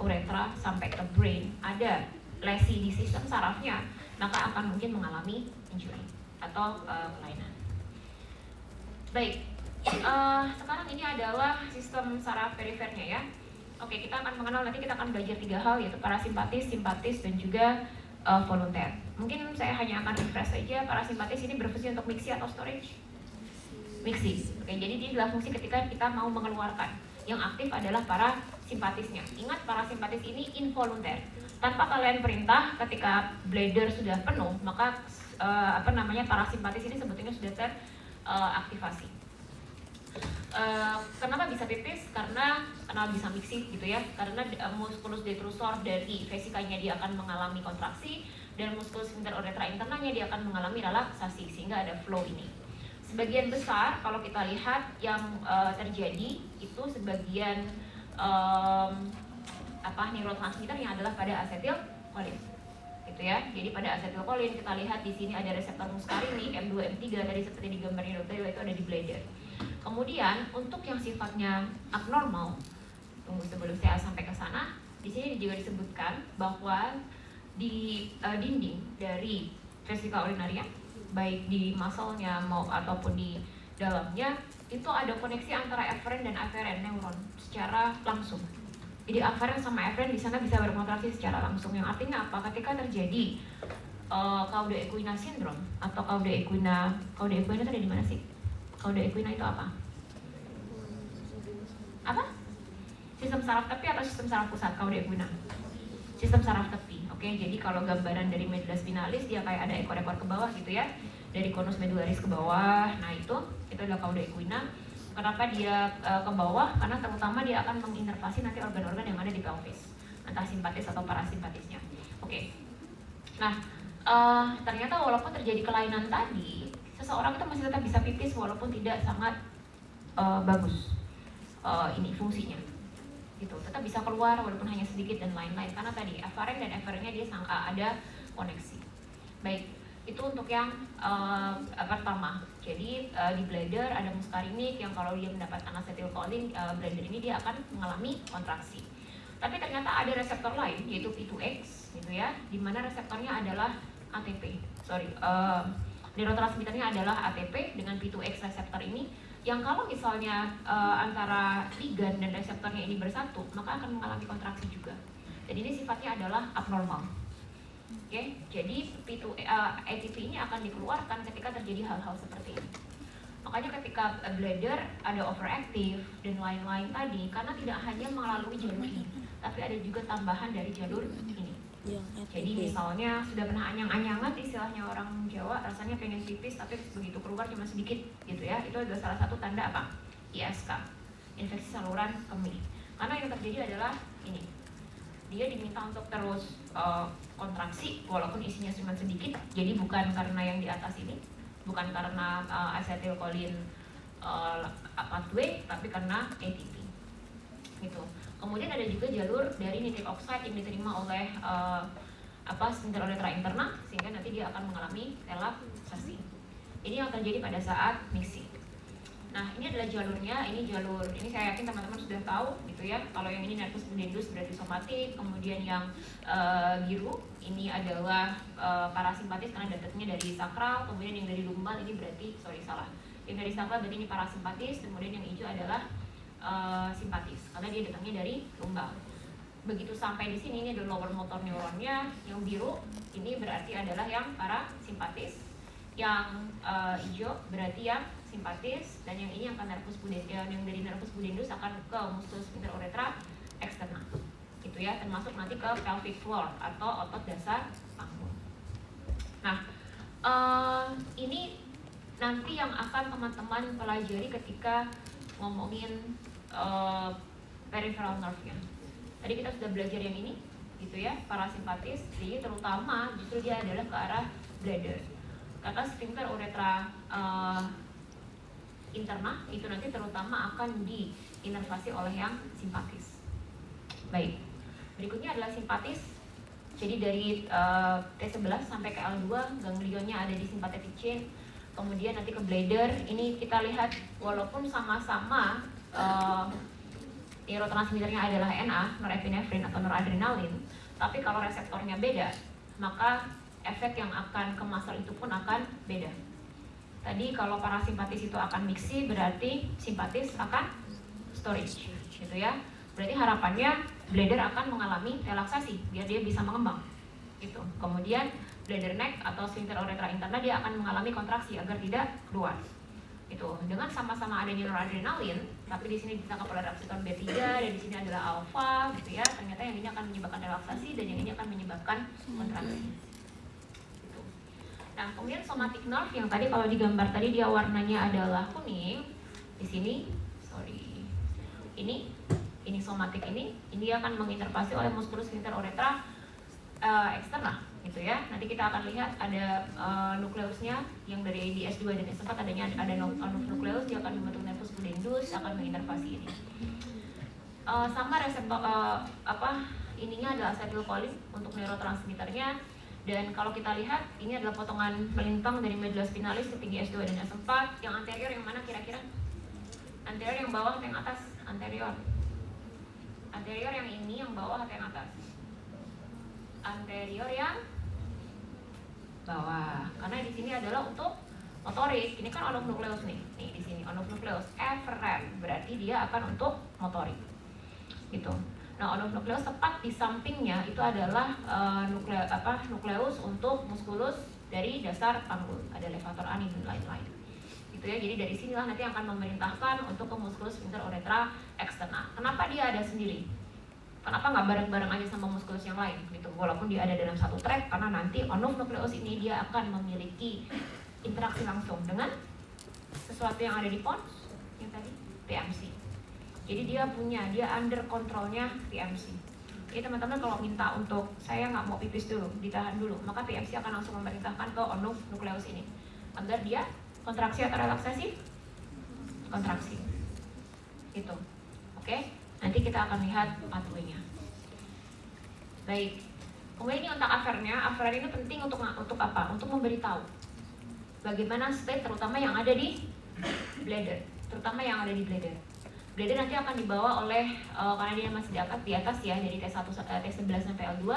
G: uretra sampai ke brain ada lesi di sistem sarafnya, maka akan mungkin mengalami injury atau kelainan. Baik, sekarang ini adalah sistem saraf perifernya ya. Oke, kita akan mengenal, nanti kita akan belajar 3 hal, yaitu parasimpatis, simpatis, dan juga volunteer. Mungkin saya hanya akan refresh saja. Parasimpatis ini berfungsi untuk mixi atau storage? Mixi. Oke, jadi dia adalah fungsi ketika kita mau mengeluarkan. Yang aktif adalah parasimpatisnya. Ingat, parasimpatis ini involunteer. Tanpa kalian perintah, ketika bladder sudah penuh, maka parasimpatis ini sebetulnya sudah teraktivasi. Kenapa bisa pipis? Karena bisa mixi gitu ya. Karena musculus detrusor dari vesikanya dia akan mengalami kontraksi, dan musculus sphincter uretra internalnya dia akan mengalami relaksasi, sehingga ada flow ini. Sebagian besar kalau kita lihat yang terjadi itu sebagian neurotransmitternya adalah pada asetilkolin, gitu ya. Jadi pada asetilkolin kita lihat di sini ada reseptor muskarini M2 M3 tadi seperti di gambarnya Dr. Dewa itu ada di bladder. Kemudian untuk yang sifatnya abnormal, tunggu sebelum saya sampai ke sana, di sini juga disebutkan bahwa di dinding dari vesika urinaria, baik di muscle-nya ataupun di dalamnya, itu ada koneksi antara eferen dan aferen neuron secara langsung. Jadi aferen sama eferen di sana bisa berkontraksi secara langsung. Yang artinya apa? Ketika terjadi cauda equina syndrome atau cauda equina itu ada di mana sih? Cauda equina itu apa? Apa? Sistem saraf tepi atau sistem saraf pusat cauda equina? Sistem saraf tepi. Oke, jadi kalau gambaran dari medulla spinalis dia kayak ada ekor-ekor ke bawah gitu ya. Dari konus medullaris ke bawah. Nah, itu adalah cauda equina. Kenapa dia ke bawah? Karena terutama dia akan menginervasi nanti organ-organ yang ada di pelvis, entah simpatis atau parasimpatisnya. Oke. Nah, ternyata walaupun terjadi kelainan tadi, seseorang itu masih tetap bisa pipis walaupun tidak sangat bagus ini fungsinya. Gitu, tetap bisa keluar walaupun hanya sedikit dan lain-lain, karena tadi aferen dan eferennya dia ada koneksi. Baik, itu untuk yang pertama. Jadi di bladder ada muskarinik yang kalau dia mendapatkan asetilkolin, bladder ini dia akan mengalami kontraksi. Tapi ternyata ada reseptor lain yaitu P2X gitu ya, di mana reseptornya adalah ATP. Neurotransmitternya adalah ATP dengan P2X reseptor ini Yang kalau misalnya antara ligand dan reseptornya ini bersatu, maka akan mengalami kontraksi juga. Dan ini sifatnya adalah abnormal. Oke, jadi ATP ini akan dikeluarkan ketika terjadi hal-hal seperti ini. Makanya ketika bladder ada overactive dan lain-lain tadi, karena tidak hanya melalui jalur ini, tapi ada juga tambahan dari jalur ini. Jadi misalnya sudah pernah anyang-anyangan, istilahnya orang Jawa, rasanya pengen pipis tapi begitu keluar cuma sedikit gitu ya, itu adalah salah satu tanda apa? ISK, infeksi saluran kemih. Karena yang terjadi adalah ini, dia diminta untuk terus kontraksi walaupun isinya cuma sedikit, jadi bukan karena yang di atas ini, bukan karena acetylcholine pathway, tapi karena ATP gitu. Kemudian ada juga jalur dari nitric oxide yang diterima oleh sphincter uretra interna, sehingga nanti dia akan mengalami relaksasi. Ini yang terjadi pada saat mixing. Nah, ini adalah jalurnya. Ini saya yakin teman-teman sudah tahu gitu ya. Kalau yang ini nervus pudendus berarti somatik, kemudian yang biru ini adalah parasimpatis karena datangnya dari sakral, kemudian yang dari lumbal ini berarti yang dari sakral berarti ini parasimpatis, kemudian yang hijau adalah simpatis karena dia datangnya dari lumbal. Begitu sampai di sini, ini adalah lower motor neuronnya. Yang biru ini berarti adalah yang parasimpatis, yang hijau berarti yang simpatis, dan yang ini yang dari nervus pudendus akan ke musculus sphincter uretra externa gitu ya, termasuk nanti ke pelvic floor atau otot dasar panggul. Nah, ini nanti yang akan teman-teman pelajari ketika ngomongin peripheral nerve-nya. Tadi kita sudah belajar yang ini gitu ya, parasimpatis, jadi terutama justru dia adalah ke arah bladder. Karena sphincter uretra interna itu nanti terutama akan diinervasi oleh yang simpatis. Baik, berikutnya adalah simpatis. Jadi dari T11 sampai ke L2 ganglionnya ada di sympathetic chain. Kemudian nanti ke bladder, ini kita lihat walaupun sama-sama neurotransmitternya adalah NA, norepinefrin atau noradrenalin, tapi kalau reseptornya beda, maka efek yang akan ke muscle itu pun akan beda. Tadi kalau parasimpatis itu akan mixi, berarti simpatis akan storage gitu ya. Berarti harapannya bladder akan mengalami relaksasi biar dia bisa mengembang gitu. Kemudian bladder neck atau sphincter uretra interna dia akan mengalami kontraksi agar tidak keluar. Itu dengan sama-sama adanya noradrenalin, tapi di sini ditangkap oleh reseptor B3 dan di sini adalah alfa gitu ya. Ternyata yang ini akan menyebabkan relaksasi dan yang ini akan menyebabkan kontraksi. Gitu. Nah, kemudian somatic nerve yang tadi kalau digambar tadi dia warnanya adalah kuning. Di sini, ini somatic ini akan menginterpasi oleh musculus sphincter uretra externa gitu ya. Nanti kita akan lihat ada nukleusnya yang dari di S2 dan S4 ada nukleus, dia akan membentuk nervus pudendus, akan menginterpasi ini. Sama reseptor ininya adalah acetylcholine untuk neurotransmitternya. Dan kalau kita lihat ini adalah potongan melintang dari medulla spinalis ke tinggi S2 dan S4. Yang anterior yang mana kira-kira? Anterior yang bawah atau yang atas? Anterior yang ini yang bawah atau yang atas? Anterior yang bawah, karena di sini adalah untuk motorik. Ini kan onofnukleus nih di sini onofnukleus efferent, berarti dia akan untuk motorik gitu. Nah, onofnukleus tepat di sampingnya itu adalah nukleus untuk muskulus dari dasar panggul, ada levator ani dan lain-lain gitu ya. Jadi dari sinilah nanti akan memerintahkan untuk ke muskulus sphincter uretra externa. Kenapa dia ada sendiri? Kenapa nggak bareng-bareng aja sama muskulus yang lain gitu? Walaupun dia ada dalam satu track, karena nanti onofnukleus ini dia akan memiliki interaksi langsung dengan sesuatu yang ada di pons yang tadi PMC. Jadi dia under kontrolnya PMC. Jadi teman-teman kalau minta untuk saya nggak mau pipis dulu, ditahan dulu, maka PMC akan langsung memerintahkan ke onofnukleus ini agar dia kontraksi atau relaksasi? Kontraksi. Gitu. Oke? Nanti kita akan lihat pathway-nya. Baik. Kemudian ini untuk affernya. Afferent ini penting untuk apa? Untuk memberitahu bagaimana state terutama yang ada di bladder. Bladder nanti akan dibawa oleh karena dia masih di atas ya, dari T1 T11 sampai L2.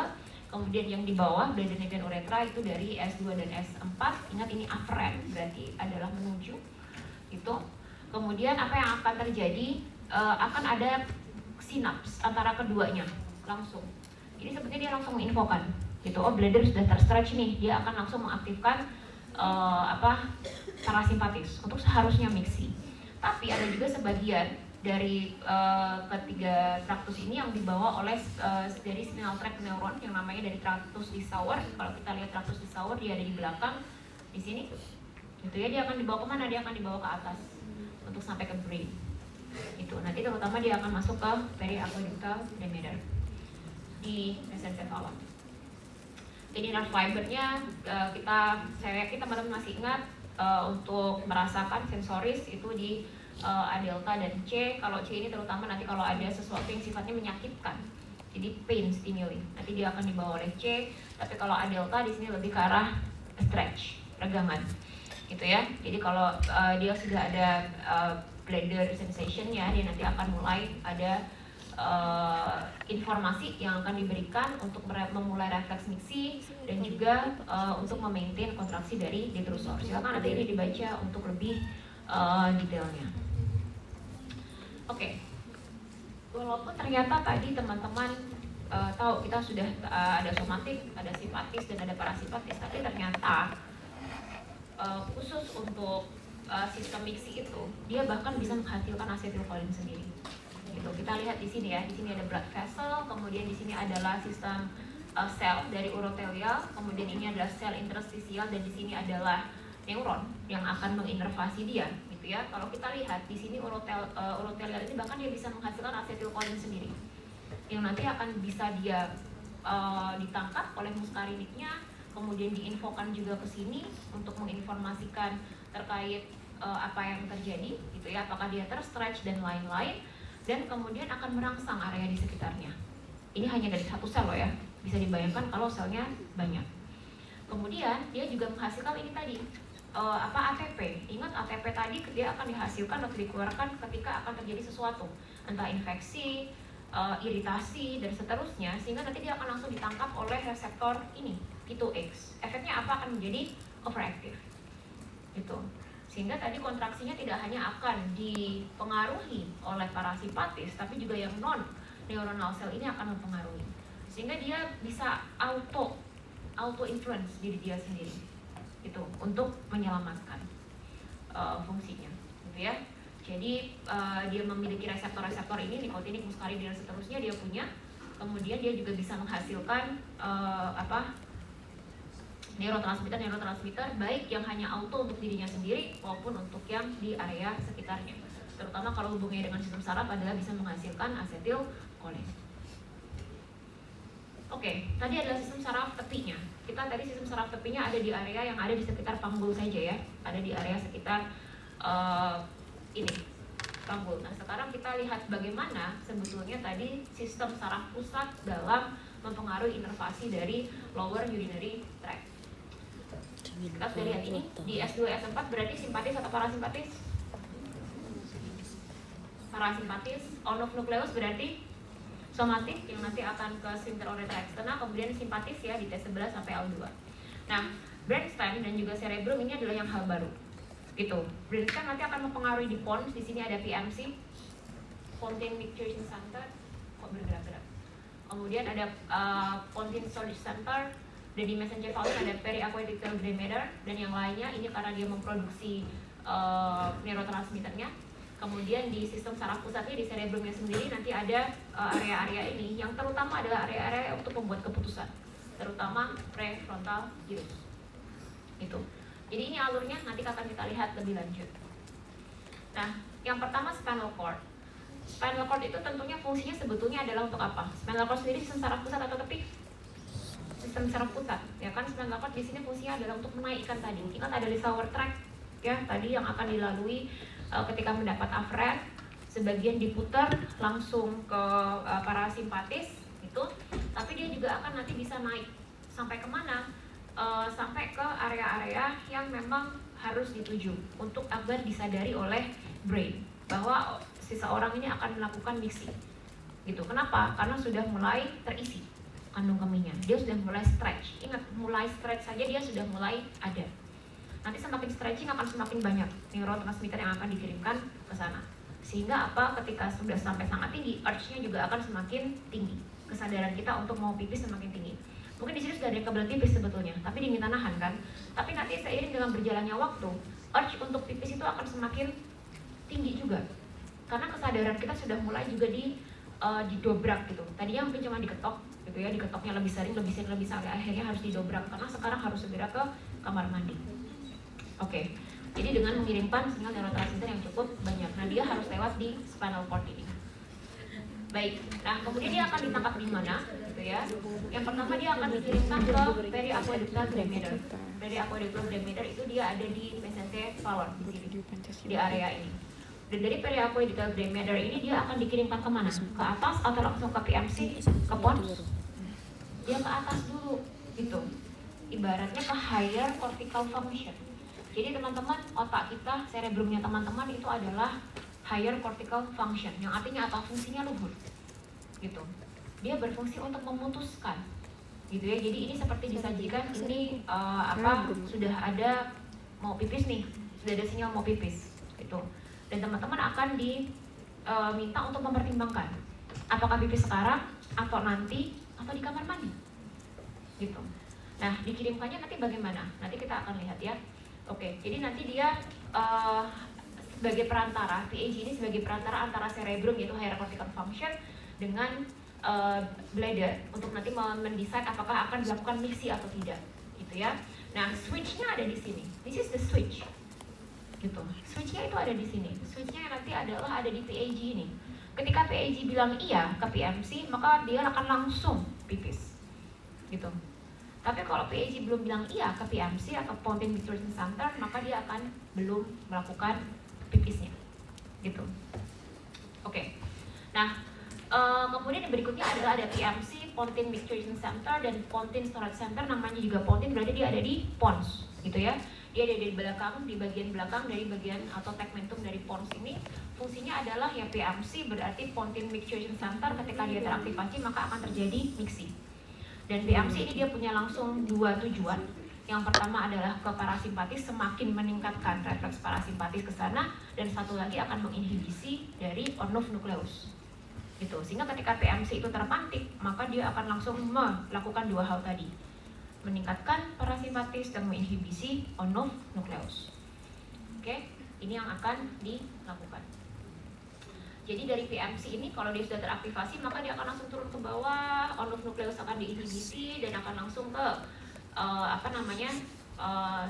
G: Kemudian yang di bawah bladder neck dan uretra itu dari S2 dan S4. Ingat ini afferent berarti adalah menuju. Itu Kemudian apa yang akan terjadi, akan ada sinaps antara keduanya langsung. Jadi sebetulnya dia langsung menginfokan gitu, oh bladder sudah terstretch nih, dia akan langsung mengaktifkan parasimpatis untuk seharusnya mixi. Tapi ada juga sebagian dari ketiga traktus ini yang dibawa oleh dari spinal tract neuron yang namanya dari traktus Dissauer. Kalau kita lihat traktus Dissauer, dia ada di belakang di sini gitu ya. Dia akan dibawa kemana? Dia akan dibawa ke atas untuk sampai ke brain itu. Nanti terutama dia akan masuk ke periaqueductal demirer di mesencephalon. Jadi nerve fibernya saya yakin teman-teman masih ingat untuk merasakan sensoris itu di A delta dan C. Kalau C ini terutama nanti kalau ada sesuatu yang sifatnya menyakitkan, jadi pain stimuli, nanti dia akan dibawa oleh C. Tapi kalau A delta di sini lebih ke arah stretch, regangan, gitu ya. Jadi kalau dia sudah ada bladder sensation-nya, dia nanti akan mulai ada informasi yang akan diberikan untuk memulai refleks mixi dan juga untuk memaintain kontraksi dari detrusor. Silakan nanti ini dibaca untuk lebih detailnya. Oke. Walaupun ternyata tadi teman-teman tahu kita sudah ada somatik, ada simpatis dan ada parasimpatis, tapi ternyata khusus untuk sistem mixi itu dia bahkan bisa menghasilkan asetilkolin sendiri. Gitu. Kita lihat di sini ya, di sini ada blood vessel, kemudian di sini adalah sistem sel dari urotelial, kemudian ini adalah sel interstisial, dan di sini adalah neuron yang akan menginervasi dia, gitu ya. Kalau kita lihat di sini urotelial ini bahkan dia bisa menghasilkan asetilkolin sendiri, yang nanti akan bisa dia ditangkap oleh muskariniknya, kemudian diinfokan juga ke sini untuk menginformasikan terkait apa yang terjadi, gitu ya, apakah dia terstretch dan lain-lain, dan kemudian akan merangsang area di sekitarnya. Ini hanya dari satu sel loh ya, bisa dibayangkan kalau selnya banyak. Kemudian dia juga menghasilkan ini tadi, ATP. Ingat ATP tadi dia akan dihasilkan atau dikeluarkan ketika akan terjadi sesuatu, entah infeksi, iritasi, dan seterusnya, sehingga nanti dia akan langsung ditangkap oleh reseptor ini, P2X. Efeknya apa? Akan menjadi overactive. Gitu. Sehingga tadi kontraksinya tidak hanya akan dipengaruhi oleh parasimpatis, tapi juga yang non neuronal cell ini akan mempengaruhi. Sehingga dia bisa auto influence diri dia sendiri, gitu, untuk menyelamatkan fungsinya, gitu ya. Jadi dia memiliki reseptor-reseptor ini, nikotinik, muskarin, dan seterusnya dia punya. Kemudian dia juga bisa menghasilkan neurotransmitter baik yang hanya auto untuk dirinya sendiri maupun untuk yang di area sekitarnya. Terutama kalau hubungannya dengan sistem saraf adalah bisa menghasilkan asetilkolin. Oke, tadi adalah sistem saraf tepinya. Kita tadi sistem saraf tepinya ada di area yang ada di sekitar panggul saja ya, ada di area sekitar ini panggul. Nah sekarang kita lihat bagaimana sebetulnya tadi sistem saraf pusat dalam mempengaruhi inervasi dari lower urinary tract. Kita sudah lihat ini di S2 S4 berarti simpatis atau parasimpatis? Parasimpatis. Onofnucleus berarti somatik yang nanti akan ke sphincter ureter externa, kemudian simpatis ya di T11 sampai L2. Nah, brainstem dan juga cerebrum ini adalah yang hal baru. Gitu. Brainstem nanti akan mempengaruhi di pons, di sini ada PMC, Pontine Micturition Center, kok bergerak-gerak. Kemudian ada Pontine Storage Center, dan di mesencephalon ada periaqueductal demirer, dan yang lainnya ini karena dia memproduksi neurotransmitternya. Kemudian di sistem saraf pusatnya di cerebrumnya sendiri nanti ada area-area ini yang terutama adalah area-area untuk membuat keputusan, terutama prefrontal gyrus. Itu. Jadi ini alurnya nanti akan kita lihat lebih lanjut. Nah, yang pertama spinal cord. Spinal cord itu tentunya fungsinya sebetulnya adalah untuk apa? Spinal cord sendiri sistem saraf pusat atau tepi? Sistem saraf pusat. Ya kan spinal cord di sini fungsinya adalah untuk menaikkan tadi. Ingat ada Dissauer tract ya tadi yang akan dilalui ketika mendapat afren, sebagian diputar langsung ke parasimpatis itu, tapi dia juga akan nanti bisa naik sampai kemana? Sampai ke area-area yang memang harus dituju untuk agar disadari oleh brain bahwa seseorang ini akan melakukan mixing. Gitu. Kenapa? Karena sudah mulai terisi kandung kemihnya, dia sudah mulai stretch. Ingat, mulai stretch saja dia sudah mulai ada. Nanti semakin stretching akan semakin banyak neurotransmitter yang akan dikirimkan ke ke sana. Sehingga apa, ketika sudah sampai sangat tinggi, urge-nya juga akan semakin tinggi. Kesadaran kita untuk mau pipis semakin tinggi. Mungkin di sini sudah ada yang kebelet pipis sebetulnya, tapi diminta nahan kan. Tapi nanti seiring dengan berjalannya waktu, urge untuk pipis itu akan semakin tinggi juga. Karena kesadaran kita sudah mulai juga didobrak gitu. Tadinya mungkin cuma diketok gitu ya, diketoknya lebih sering, akhirnya harus didobrak karena sekarang harus segera ke kamar mandi. Oke. Jadi dengan mengirimkan sinyal neurotransmitter yang cukup banyak. Nah, dia harus lewat di spinal cord ini. Baik. Nah, kemudian dia akan ditangkap di mana gitu ya. Yang pertama dia akan dikirimkan ke periaqueductal grammator. Periaqueductal grammator itu dia ada di mesenteric flower di sini, di area ini. Dan dari periaqueductal grammator ini dia akan dikirimkan kemana? Ke atas atau langsung ke PMC, ke pons? Dia ke atas dulu gitu. Ibaratnya ke higher cortical function. Jadi teman-teman, otak kita, cerebrumnya teman-teman itu adalah higher cortical function, yang artinya apa? Fungsinya luhur, gitu. Dia berfungsi untuk memutuskan, gitu ya. Jadi ini seperti disajikan, ini sudah ada mau pipis nih, sudah ada sinyal mau pipis, gitu. Dan teman-teman akan diminta untuk mempertimbangkan, apakah pipis sekarang, atau nanti, atau di kamar mandi, gitu. Nah, dikirimkannya nanti bagaimana? Nanti kita akan lihat ya. Oke, jadi nanti dia sebagai perantara, PAG ini sebagai perantara antara cerebrum yaitu higher cortical function dengan bladder untuk nanti mendesain apakah akan dilakukan mixi atau tidak, gitu ya. Nah, switch-nya ada di sini. This is the switch, gitu. Switch-nya itu ada di sini. Switch-nya nanti adalah ada di PAG ini. Ketika PAG bilang iya ke PMC, maka dia akan langsung pipis, gitu. Tapi kalau PAG belum bilang iya ke PMC atau Pontine Micturition Center, maka dia akan belum melakukan pipisnya, gitu. Oke. Nah, kemudian yang berikutnya adalah ada PMC, Pontine Micturition Center, dan Pontine Storage Center. Namanya juga Pontine, berarti dia ada di pons, gitu ya. Dia ada di belakang, di bagian belakang dari bagian atau tegmentum dari pons ini. Fungsinya adalah ya PMC, berarti Pontine Micturition Center. Ketika dia teraktivasi, maka akan terjadi mixing. Dan PMC ini dia punya langsung dua tujuan. Yang pertama adalah ke parasimpatis, semakin meningkatkan refleks parasimpatis ke sana, dan satu lagi akan menginhibisi dari on-off nukleus. Gitu. Sehingga ketika PMC itu terpantik, maka dia akan langsung melakukan dua hal tadi. Meningkatkan parasimpatis dan menginhibisi on-off nukleus. Oke, ini yang akan dilakukan. Jadi dari PMC ini kalau dia sudah teraktivasi, maka dia akan langsung turun ke bawah, on-off nukleus akan diinhibisi dan akan langsung ke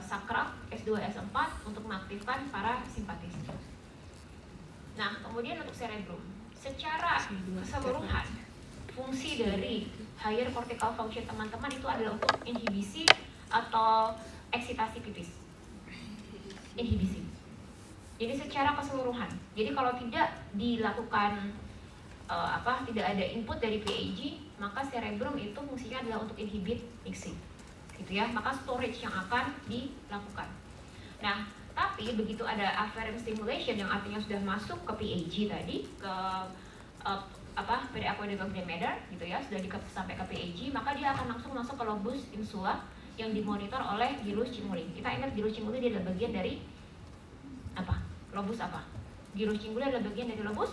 G: sakral S2 S4 untuk mengaktifkan parasimpatis. Nah, kemudian untuk cerebrum, secara keseluruhan fungsi dari higher cortical function teman-teman itu adalah untuk inhibisi atau eksitasi pipis. Inhibisi. Jadi secara keseluruhan. Jadi kalau tidak dilakukan tidak ada input dari PAG, maka cerebrum itu fungsinya adalah untuk inhibit mixing, gitu ya. Maka storage yang akan dilakukan. Nah, tapi begitu ada afferent stimulation yang artinya sudah masuk ke PAG tadi, ke periaqueductal grammator, gitu ya, sudah sampai ke PAG, maka dia akan langsung masuk ke lobus insula yang dimonitor oleh gyrus cinguli. Kita ingat gyrus cinguli dia adalah bagian dari apa? Lobus apa? Gyrus cinguli adalah bagian dari lobus?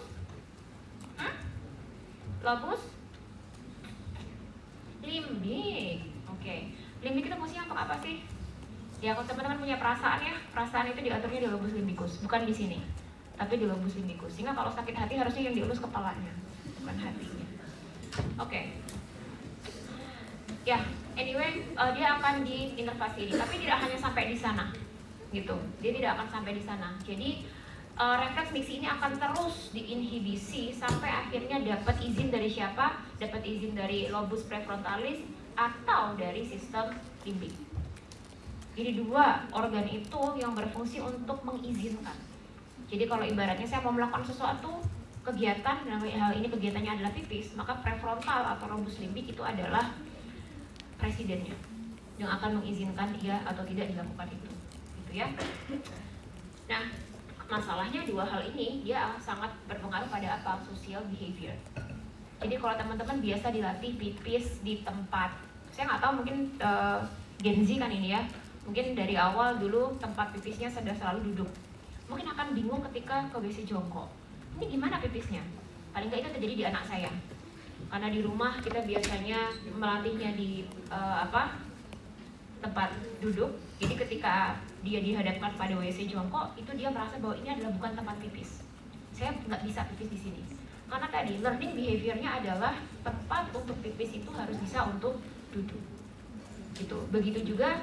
G: Lobus limbik. Oke. Limbik itu fungsinya untuk apa sih? Ya, kalau teman-teman punya perasaan ya, perasaan itu diaturnya di lobus limbicus, bukan di sini, tapi di lobus limbicus. Sehingga kalau sakit hati harusnya yang diurus kepalanya, bukan hatinya. Oke. Ya, anyway, dia akan diintervasi ini, tapi tidak hanya sampai di sana, gitu. Dia tidak akan sampai di sana. Jadi refleks mixi ini akan terus diinhibisi sampai akhirnya dapat izin dari siapa? Dapat izin dari lobus prefrontalis atau dari sistem limbik. Jadi dua organ itu yang berfungsi untuk mengizinkan. Jadi kalau ibaratnya saya mau melakukan sesuatu kegiatan, dalam hal ini kegiatannya adalah pipis, maka prefrontal atau lobus limbik itu adalah presidennya yang akan mengizinkan dia atau tidak dilakukan itu, gitu ya. Nah, masalahnya dua hal ini dia sangat berpengaruh pada apa? Social behavior. Jadi kalau teman-teman biasa dilatih pipis di tempat, saya nggak tahu mungkin Gen Z kan ini ya, mungkin dari awal dulu tempat pipisnya sudah selalu duduk. mungkin akan bingung ketika ke WC jongkok. Ini gimana pipisnya? Paling nggak itu terjadi di anak saya. Karena di rumah kita biasanya melatihnya di tempat duduk. Jadi ketika dia dihadapkan pada WC jongkok, itu dia merasa bahwa ini adalah bukan tempat pipis. Saya nggak bisa pipis di sini. Karena tadi learning behavior-nya adalah tempat untuk pipis itu harus bisa untuk duduk. Gitu. Begitu juga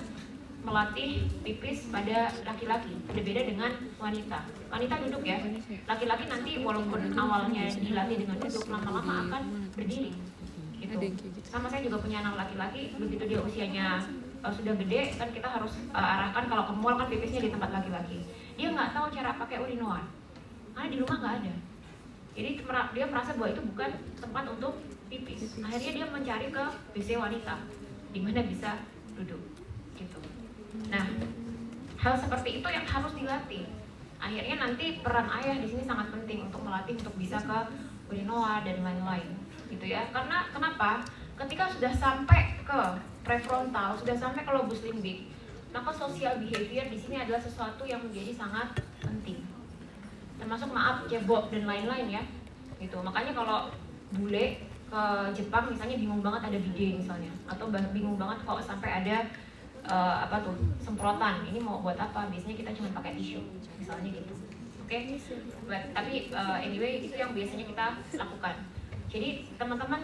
G: melatih pipis pada laki-laki, berbeda dengan wanita. Wanita duduk ya, laki-laki nanti walaupun awalnya dilatih dengan duduk, lama-lama akan berdiri. Gitu. Sama saya juga punya anak laki-laki, begitu dia usianya sudah gede, kan kita harus arahkan kalau ke mall kan pipisnya di tempat laki-laki. Dia nggak tahu cara pakai urinoir, karena di rumah nggak ada. Jadi dia merasa bahwa itu bukan tempat untuk pipis. Akhirnya dia mencari ke WC wanita, di mana bisa duduk. Gitu. Nah, hal seperti itu yang harus dilatih. Akhirnya nanti peran ayah di sini sangat penting untuk melatih untuk bisa ke urinoir dan lain-lain, gitu ya. Karena kenapa? Ketika sudah sampai ke prefrontal, sudah sampai ke lobus limbik, maka social behavior di sini adalah sesuatu yang menjadi sangat penting. Termasuk maaf, cebok dan lain-lain ya. Gitu. Makanya kalau bule ke Jepang misalnya bingung banget ada bidet misalnya, atau bingung banget kalau sampai ada semprotan, ini mau buat apa? Biasanya kita cuma pakai tisu, misalnya gitu. Oke? Tapi anyway itu yang biasanya kita lakukan. Jadi teman-teman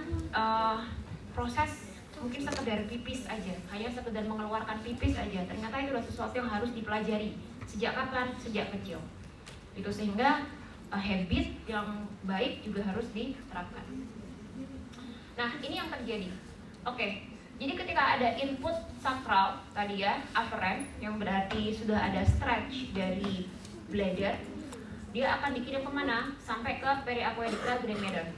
G: proses mungkin sekedar pipis aja, hanya sekedar mengeluarkan pipis aja. Ternyata itu adalah sesuatu yang harus dipelajari. Sejak kapan? Sejak kecil. Itu sehingga habit yang baik juga harus diterapkan. Nah ini yang terjadi. Oke. Jadi ketika ada input sakral tadi ya, afferent, yang berarti sudah ada stretch dari bladder, dia akan dikirim kemana? Sampai ke periaqueductal glomerular.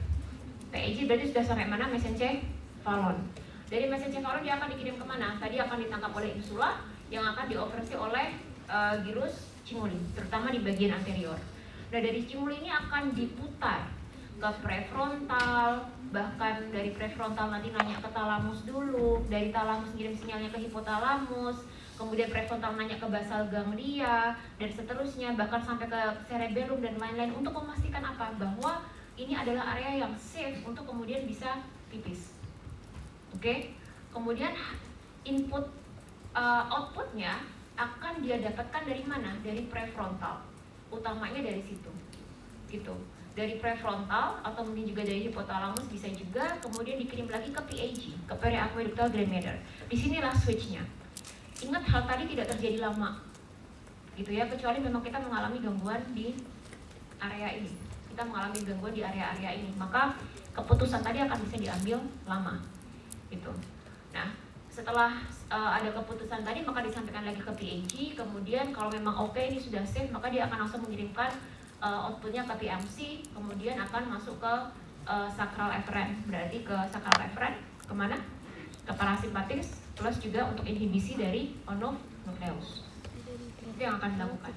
G: PEG berarti sudah sampai mana? Mesencephalon. Dari mesencephalon dia akan dikirim kemana? Tadi akan ditangkap oleh insula yang akan dioversi oleh gyrus cimuli, terutama di bagian anterior. Nah dari cimuli ini akan diputar ke prefrontal, bahkan dari prefrontal nanti nanya ke talamus dulu, dari talamus ngirim sinyalnya ke hipotalamus, kemudian prefrontal nanya ke basal ganglia, dan seterusnya, bahkan sampai ke cerebellum dan lain-lain untuk memastikan apa? Bahwa ini adalah area yang safe untuk kemudian bisa pipis. Oke? Kemudian input outputnya akan dia dapatkan dari mana? Dari prefrontal, utamanya dari situ, gitu. Dari prefrontal atau mungkin juga dari hipotalamus bisa juga, kemudian dikirim lagi ke PAG, ke periaqueductal glomerular. Disinilah switchnya. Ingat hal tadi tidak terjadi lama, gitu ya, kecuali memang kita mengalami gangguan di area ini. Kita mengalami gangguan di area-area ini, maka keputusan tadi akan bisa diambil lama, gitu. Nah, setelah ada keputusan tadi, maka disampaikan lagi ke PAG. Kemudian kalau memang oke, ini sudah safe, maka dia akan langsung mengirimkan outputnya ke PMC, kemudian akan masuk ke sacral efferent. Berarti ke sacral efferent kemana? Ke parasimpatis, plus juga untuk inhibisi dari onuf nucleus. Itu yang akan dilakukan.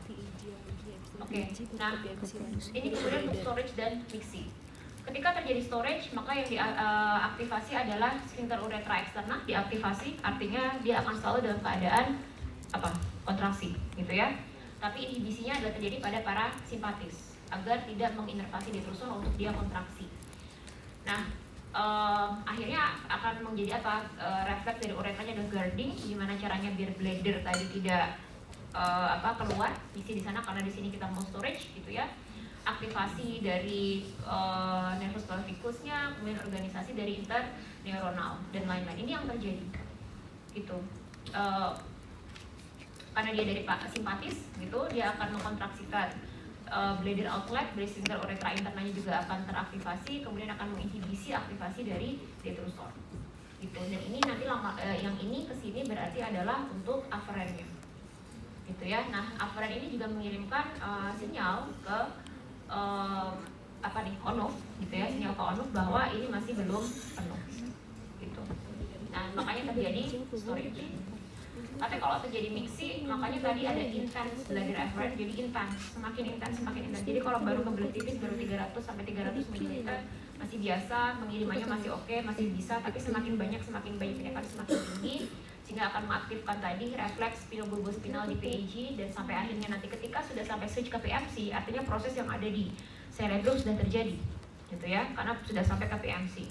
G: Oke, nah ini kemudian untuk storage dan mixing. Ketika terjadi storage, maka yang diaktifasi adalah sphincter uretra externa. Diaktifasi artinya dia akan selalu dalam keadaan kontraksi, gitu ya. Tapi inhibisinya adalah terjadi pada parasimpatis agar tidak menginervasi detrusor untuk dia kontraksi. Nah, akhirnya akan menjadi refleks dari uretranya adalah guarding. Gimana caranya biar bladder tadi tidak keluar isi di sana, karena di sini kita mau storage, gitu ya. Aktivasi dari nervus clavicusnya, kemudian organisasi dari interneuronal dan lain-lain. Ini yang terjadi, gitu. Karena dia dari simpatis, gitu, dia akan mengkontraksikan bladder outlet, dari sphincter uretra internanya juga akan teraktivasi, kemudian akan menginhibisi aktivasi dari detrusor, gitu. Dan ini nanti yang ini kesini berarti adalah untuk afferentnya, gitu ya. Nah, afferent ini juga mengirimkan sinyal ke onuf, gitu ya, sinyal ke onuf bahwa ini masih belum penuh, gitu. Nah, makanya terjadi storage. Tapi kalau terjadi mixi, makanya tadi ada intense bladder efferent, jadi semakin intens. Jadi kalau baru kebelet tipis baru 300 sampai 300 ml masih biasa, pengirimannya masih oke, masih bisa. Tapi semakin banyak ini akan semakin tinggi. sehingga akan mengaktifkan tadi refleks spinobulbospinal di PAG, dan sampai akhirnya nanti ketika sudah sampai switch ke PMC, artinya proses yang ada di cerebrum sudah terjadi, gitu ya, karena sudah sampai ke PMC.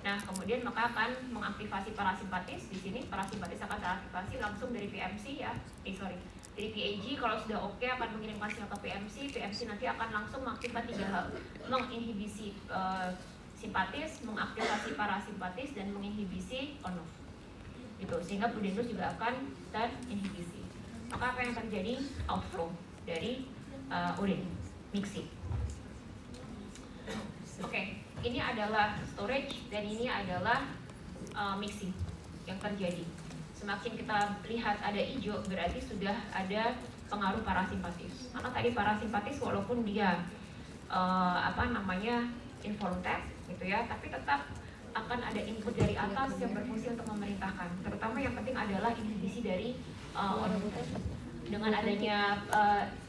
G: Nah, kemudian maka akan mengaktifasi parasimpatis. Di sini parasimpatis akan teraktivasi langsung dari PMC ya. Dari PAG kalau sudah oke akan mengirimkan sinyal ke PMC. PMC nanti akan langsung mengaktifkan 3 hal. Menginhibisi simpatis, mengaktifasi parasimpatis, dan menginhibisi on-off. Gitu. Sehingga pudendus juga akan terinhibisi. Maka apa yang terjadi? Outflow dari urin, mixing. Oke, ini adalah storage dan ini adalah mixing yang terjadi. Semakin kita lihat ada hijau, berarti sudah ada pengaruh parasimpatis. Karena tadi parasimpatis walaupun dia involuntary gitu ya, tapi tetap akan ada input dari atas yang berfungsi untuk memerintahkan. Terutama yang penting adalah inhibisi dari dengan adanya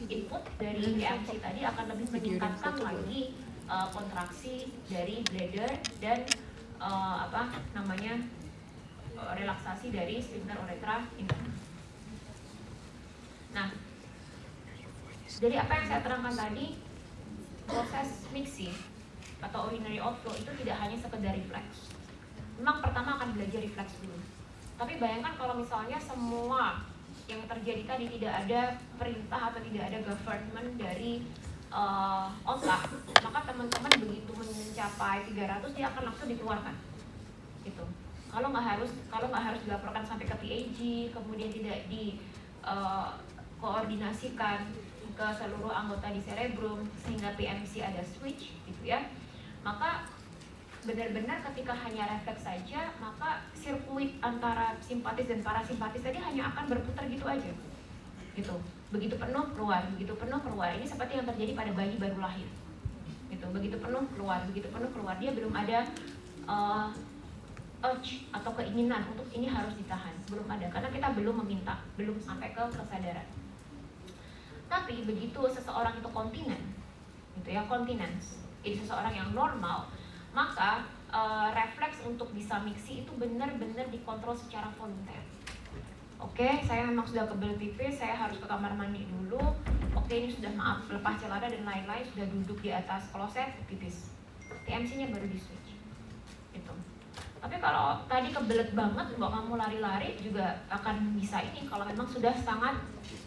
G: input dari PMC tadi akan lebih meningkatkan lagi kontraksi dari bladder dan relaksasi dari sphincter uretra interna. Nah, dari apa yang saya terangkan tadi, proses mixing atau urinary outflow itu tidak hanya sekedar refleks. Memang pertama akan belajar refleks dulu. Tapi bayangkan kalau misalnya semua yang terjadi tadi tidak ada perintah atau tidak ada government dari otak, maka teman-teman begitu mencapai 300 dia akan langsung dikeluarkan. Gitu. Kalau nggak harus dilaporkan sampai ke PAG, kemudian tidak koordinasikan ke seluruh anggota di cerebrum sehingga PMC ada switch gitu ya. Maka benar-benar ketika hanya refleks saja, maka sirkuit antara simpatis dan parasimpatis tadi hanya akan berputar gitu aja. Gitu. Begitu penuh keluar. Ini seperti yang terjadi pada bayi baru lahir. Gitu. Begitu penuh keluar. Dia belum ada urge atau keinginan untuk ini harus ditahan, belum ada karena kita belum meminta, belum sampai ke kesadaran. Tapi begitu seseorang itu kontinen, gitu ya, continence, jadi seseorang yang normal, maka refleks untuk bisa mixi itu benar-benar dikontrol secara volunter. Oke, saya memang sudah kebelet pipis, saya harus ke kamar mandi dulu. Oke, ini sudah lepas celana dan lain-lain, sudah duduk di atas kloset, pipis. TMC-nya baru di switch. Gitu. Tapi kalau tadi kebelet banget, kalau kamu lari-lari juga akan bisa ini kalau memang sudah sangat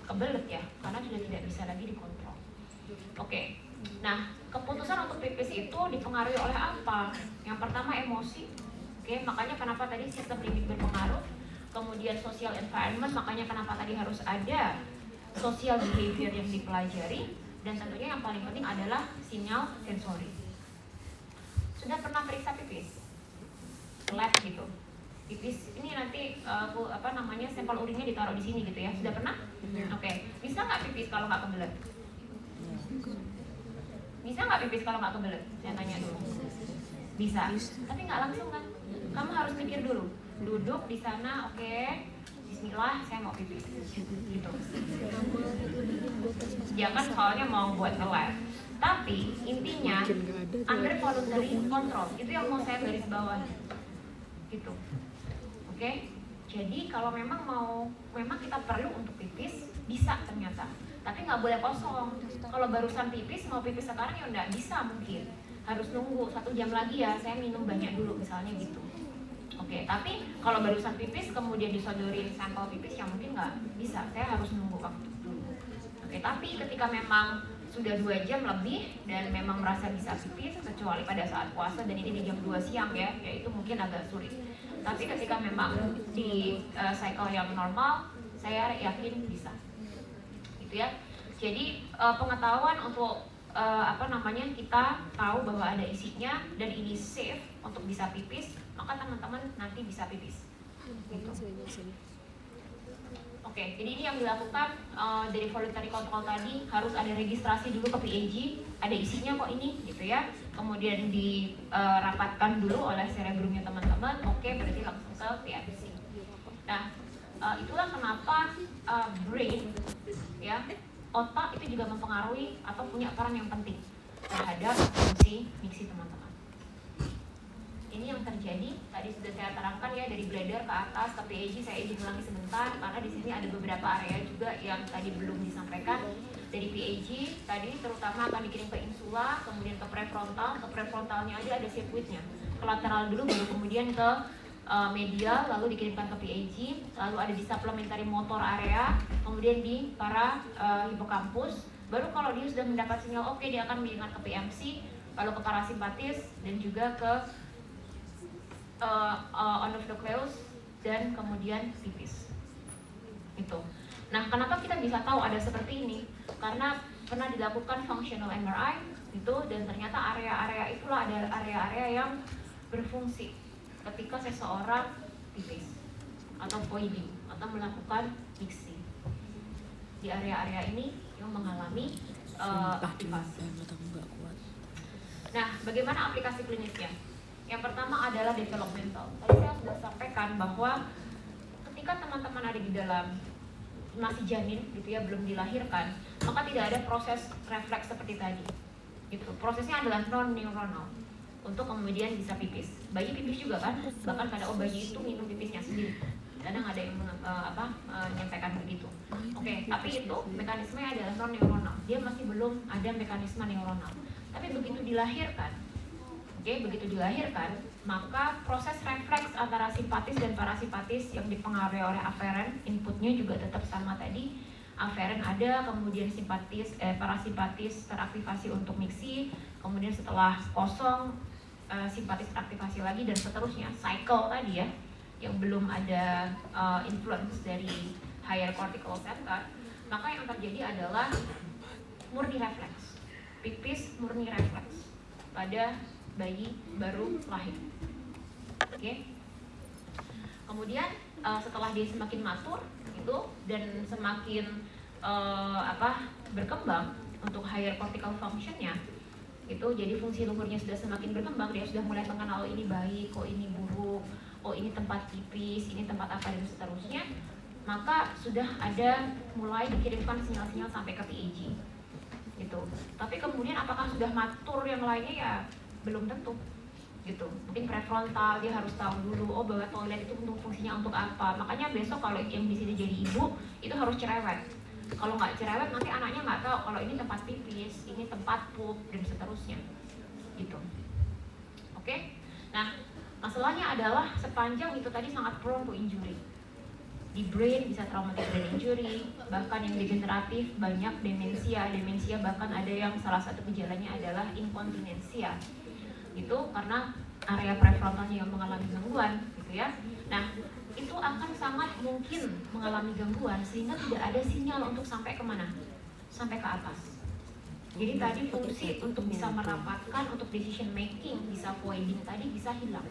G: kebelet ya, karena sudah tidak bisa lagi dikontrol. Oke, nah keputusan untuk pipis itu dipengaruhi oleh apa? Yang pertama emosi. Oke, makanya kenapa tadi sistem limbic berpengaruh. Kemudian social environment, makanya kenapa tadi harus ada social behavior yang dipelajari. Dan tentunya yang paling penting adalah sinyal sensori. Sudah pernah periksa pipis? Lab gitu. Pipis ini nanti sampel urinnya ditaruh di sini gitu ya. Sudah pernah? Oke. Bisa nggak pipis kalau nggak kebelet? Bisa nggak pipis kalau nggak kebelet? Saya tanya dulu. Bisa. Tapi nggak langsung kan? Kamu harus mikir dulu. Duduk di sana, oke. Bismillah, saya mau pipis. Gitu. Ya kan soalnya mau buat nge-lab. Tapi intinya under voluntary control itu yang mau saya garis bawahi. Gitu. Oke. Jadi kalau memang kita perlu untuk pipis, bisa ternyata. Tapi nggak boleh kosong. Kalau barusan pipis, mau pipis sekarang ya nggak bisa mungkin. Harus nunggu 1 jam lagi ya, saya minum banyak dulu misalnya gitu. Oke, tapi kalau barusan pipis kemudian disodorin sampel pipis ya mungkin nggak bisa. Saya harus nunggu waktu dulu. Oke, tapi ketika memang sudah 2 jam lebih dan memang merasa bisa pipis, kecuali pada saat puasa dan ini di jam 2 siang ya itu mungkin agak sulit. Tapi ketika memang di cycle yang normal, saya yakin bisa. Gitu ya. Jadi pengetahuan untuk kita tahu bahwa ada isinya dan ini safe untuk bisa pipis, maka teman-teman nanti bisa pipis. Gitu. Oke, jadi ini yang dilakukan dari voluntary control tadi harus ada registrasi dulu ke PAG, ada isinya kok ini, gitu ya. Kemudian dirapatkan dulu oleh cerebrumnya teman-teman. Oke, berarti langsung ke PMC. Nah, itulah kenapa brain, ya, otak itu juga mempengaruhi atau punya peran yang penting terhadap fungsi mixi teman-teman. ini yang terjadi tadi sudah saya terangkan ya, dari bladder ke atas ke PAG. Saya izin ulangi sebentar karena di sini ada beberapa area juga yang tadi belum disampaikan. Dari PAG tadi terutama akan dikirim ke insula, kemudian ke prefrontal. Ke prefrontalnya aja ada sirkuitnya, ke lateral dulu baru kemudian ke medial, lalu dikirimkan ke PAG, lalu ada di supplementary motor area, kemudian di para hipokampus. Baru kalau dia sudah mendapat sinyal oke, dia akan mengirimkan ke PMC, lalu ke parasimpatis dan juga ke onus nucleus dan kemudian pipis. Itu. Nah, kenapa kita bisa tahu ada seperti ini? Karena pernah dilakukan functional MRI itu, dan ternyata area-area itulah ada area-area yang berfungsi ketika seseorang pipis atau voiding atau melakukan mixing. Di area-area ini yang mengalami aktivasi. Nah, bagaimana aplikasi klinisnya? Yang pertama adalah developmental. Tadi saya sudah sampaikan bahwa ketika teman-teman ada di dalam masih janin gitu ya, belum dilahirkan, maka tidak ada proses refleks seperti tadi. Gitu. Prosesnya adalah non neuronal untuk kemudian bisa pipis. Bayi pipis juga kan? Bahkan pada bayi itu minum pipisnya sendiri. Kadang ada yang menyampaikan begitu. Oke, tapi itu mekanismenya adalah non neuronal. Dia masih belum ada mekanisme neuronal. Tapi begitu dilahirkan, begitu dilahirkan, maka proses refleks antara simpatis dan parasimpatis yang dipengaruhi oleh aferen, inputnya juga tetap sama tadi. Aferen ada, kemudian parasimpatis teraktivasi untuk mixi, kemudian setelah kosong simpatis teraktivasi lagi, dan seterusnya. Cycle tadi ya, yang belum ada influence dari higher cortical center, maka yang terjadi adalah murni refleks. Pipis murni refleks pada bayi baru lahir. Kemudian setelah dia semakin matur itu dan semakin berkembang untuk higher cortical functionnya itu, jadi fungsi luhurnya sudah semakin berkembang, dia sudah mulai mengenal ini baik, oh ini buruk, oh ini tempat pipis, ini tempat apa, dan seterusnya. Maka sudah ada mulai dikirimkan sinyal-sinyal sampai ke PAG gitu. Tapi kemudian apakah sudah matur yang lainnya, ya belum tentu gitu. Mungkin prefrontal dia harus tahu dulu, oh bahwa toilet itu untuk fungsinya untuk apa. Makanya besok kalau yang di sini jadi ibu itu harus cerewet. Kalau nggak cerewet nanti anaknya nggak tahu kalau ini tempat pipis, ini tempat pup, dan seterusnya gitu. Oke? Nah, masalahnya adalah sepanjang itu tadi sangat prone to injury. Di brain bisa traumatic brain injury, bahkan yang degeneratif banyak demensia bahkan ada yang salah satu gejalanya adalah inkontinensia. Itu karena area prefrontalnya yang mengalami gangguan gitu ya. Nah, itu akan sangat mungkin mengalami gangguan sehingga tidak ada sinyal untuk sampai kemana? Sampai ke atas. Jadi tadi fungsi untuk bisa merapatkan, untuk decision making, bisa voiding tadi bisa hilang.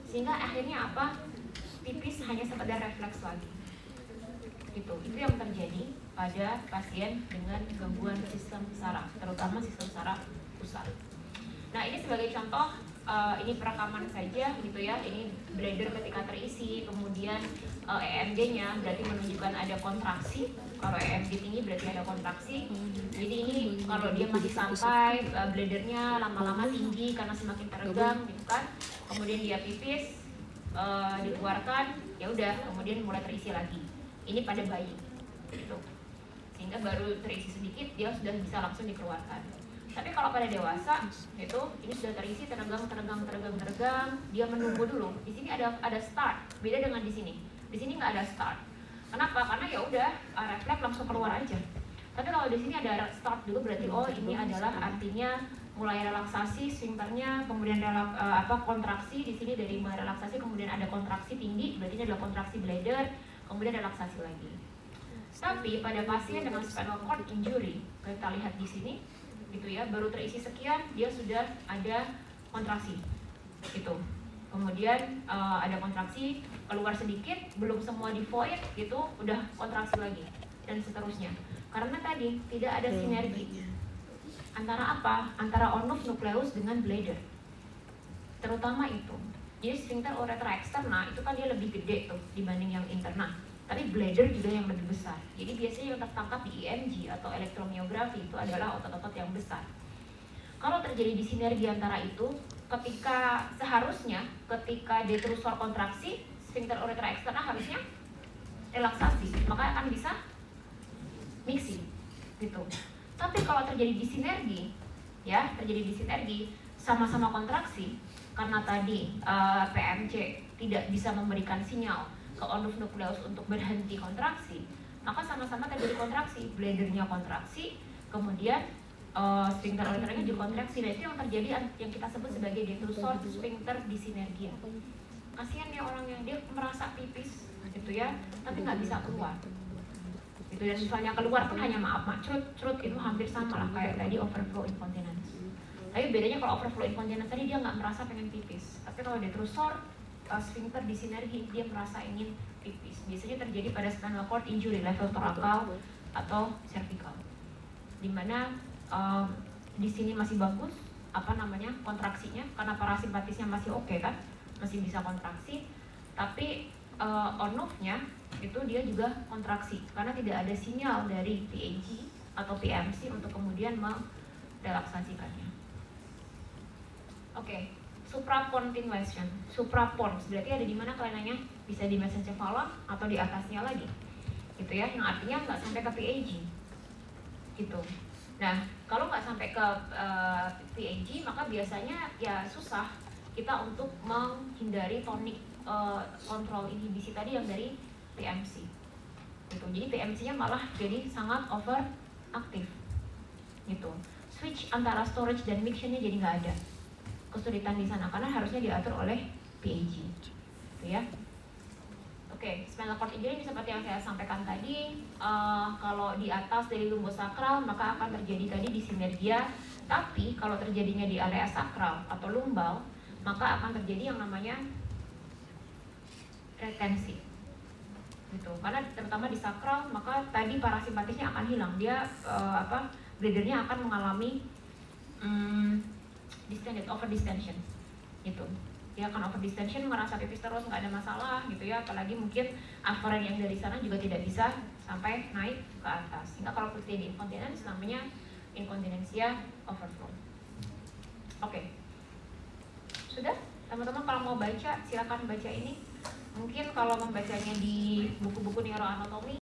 G: Sehingga akhirnya apa? Pipis hanya sekedar refleks lagi. Gitu. Itu yang terjadi pada pasien dengan gangguan sistem saraf, terutama sistem saraf pusat. Nah, ini sebagai contoh, ini perekaman saja gitu ya. Ini bladder ketika terisi, kemudian EMG-nya berarti menunjukkan ada kontraksi. Kalau EMG tinggi berarti ada kontraksi. Jadi ini kalau dia masih santai, bladdernya lama-lama tinggi karena semakin teregang gitu kan. Kemudian dia pipis, dikeluarkan, ya udah, kemudian mulai terisi lagi. Ini pada bayi gitu. Sehingga baru terisi sedikit dia sudah bisa langsung dikeluarkan. Tapi kalau pada dewasa itu ini sudah terisi, teregang, dia menunggu dulu. Di sini ada start, beda dengan di sini. Di sini nggak ada start. Kenapa? Karena ya udah refleks langsung keluar aja. Tapi kalau di sini ada start dulu, berarti oh ini adalah artinya mulai relaksasi sphincternya, kemudian kontraksi. Di sini dari mulai relaksasi kemudian ada kontraksi tinggi, berarti ini adalah kontraksi bladder, kemudian relaksasi lagi. Tapi pada pasien dengan spinal cord injury, kita lihat di sini gitu ya, baru terisi sekian dia sudah ada kontraksi gitu. Kemudian ada kontraksi, keluar sedikit, belum semua di void gitu, udah kontraksi lagi dan seterusnya. Karena tadi tidak ada sinergi antara apa? Antara onus nucleus dengan bladder. Terutama itu. Jadi sphincter uretra externa itu kan dia lebih gede tuh dibanding yang interna. Tapi bladder juga yang lebih besar. Jadi biasanya yang tertangkap di EMG atau elektromiografi itu adalah otot-otot yang besar. Kalau terjadi disinergi antara itu, ketika seharusnya ketika detrusor kontraksi, sphincter uretra eksterna harusnya relaksasi, maka akan bisa mixing gitu. Tapi kalau terjadi disinergi, ya terjadi disinergi sama-sama kontraksi, karena tadi PMC tidak bisa memberikan sinyal ke onus nukleus untuk berhenti kontraksi, maka sama-sama terjadi kontraksi, bladdernya kontraksi, kemudian sphincter uretranya juga kontraksi. Dan itu yang terjadi yang kita sebut sebagai detrusor sphincter disinergia. Kasihan ya orangnya, dia merasa pipis gitu ya, tapi nggak bisa keluar gitu. Dan misalnya keluar pun hanya maaf crut itu hampir sama lah kayak tadi overflow incontinence. Tapi bedanya kalau overflow incontinence tadi dia nggak merasa pengen pipis, tapi kalau detrusor sphincter disinergi dia merasa ingin pipis. Biasanya terjadi pada spinal cord injury level torakal atau cervical, dimana di sini masih bagus kontraksinya karena parasimpatisnya masih oke kan, masih bisa kontraksi, tapi on-off-nya itu dia juga kontraksi karena tidak ada sinyal dari PAG atau PMC untuk kemudian merelaksasikannya. Oke, suprapontination. Suprapons berarti ada di mana kelainannya? Bisa di mesencephalon atau di atasnya lagi, gitu ya. Yang artinya nggak sampai ke PAG, gitu. Nah, kalau nggak sampai ke PAG, maka biasanya ya susah kita untuk menghindari tonik kontrol inhibisi tadi yang dari PMC, gitu. Jadi PMC-nya malah jadi sangat overaktif, gitu. Switch antara storage dan mixtion-nya jadi nggak ada, kesulitan di sana karena harusnya diatur oleh PAG, gitu ya. Oke, spinal cord injury seperti yang saya sampaikan tadi, kalau di atas dari lumbosakral maka akan terjadi tadi disinergia, tapi kalau terjadinya di area sakral atau lumbal maka akan terjadi yang namanya retensi, gitu. Karena terutama di sakral maka tadi parasimpatisnya akan hilang, dia bladdernya akan mengalami distended, over distension, gitu. Dia akan over distension, merasa pipis terus, nggak ada masalah gitu ya, apalagi mungkin afferent yang dari sana juga tidak bisa sampai naik ke atas, sehingga kalau terjadi incontinence namanya incontinentia overflow. Oke. Sudah? Teman-teman kalau mau baca silakan baca ini. Mungkin kalau membacanya di buku-buku neuroanatomi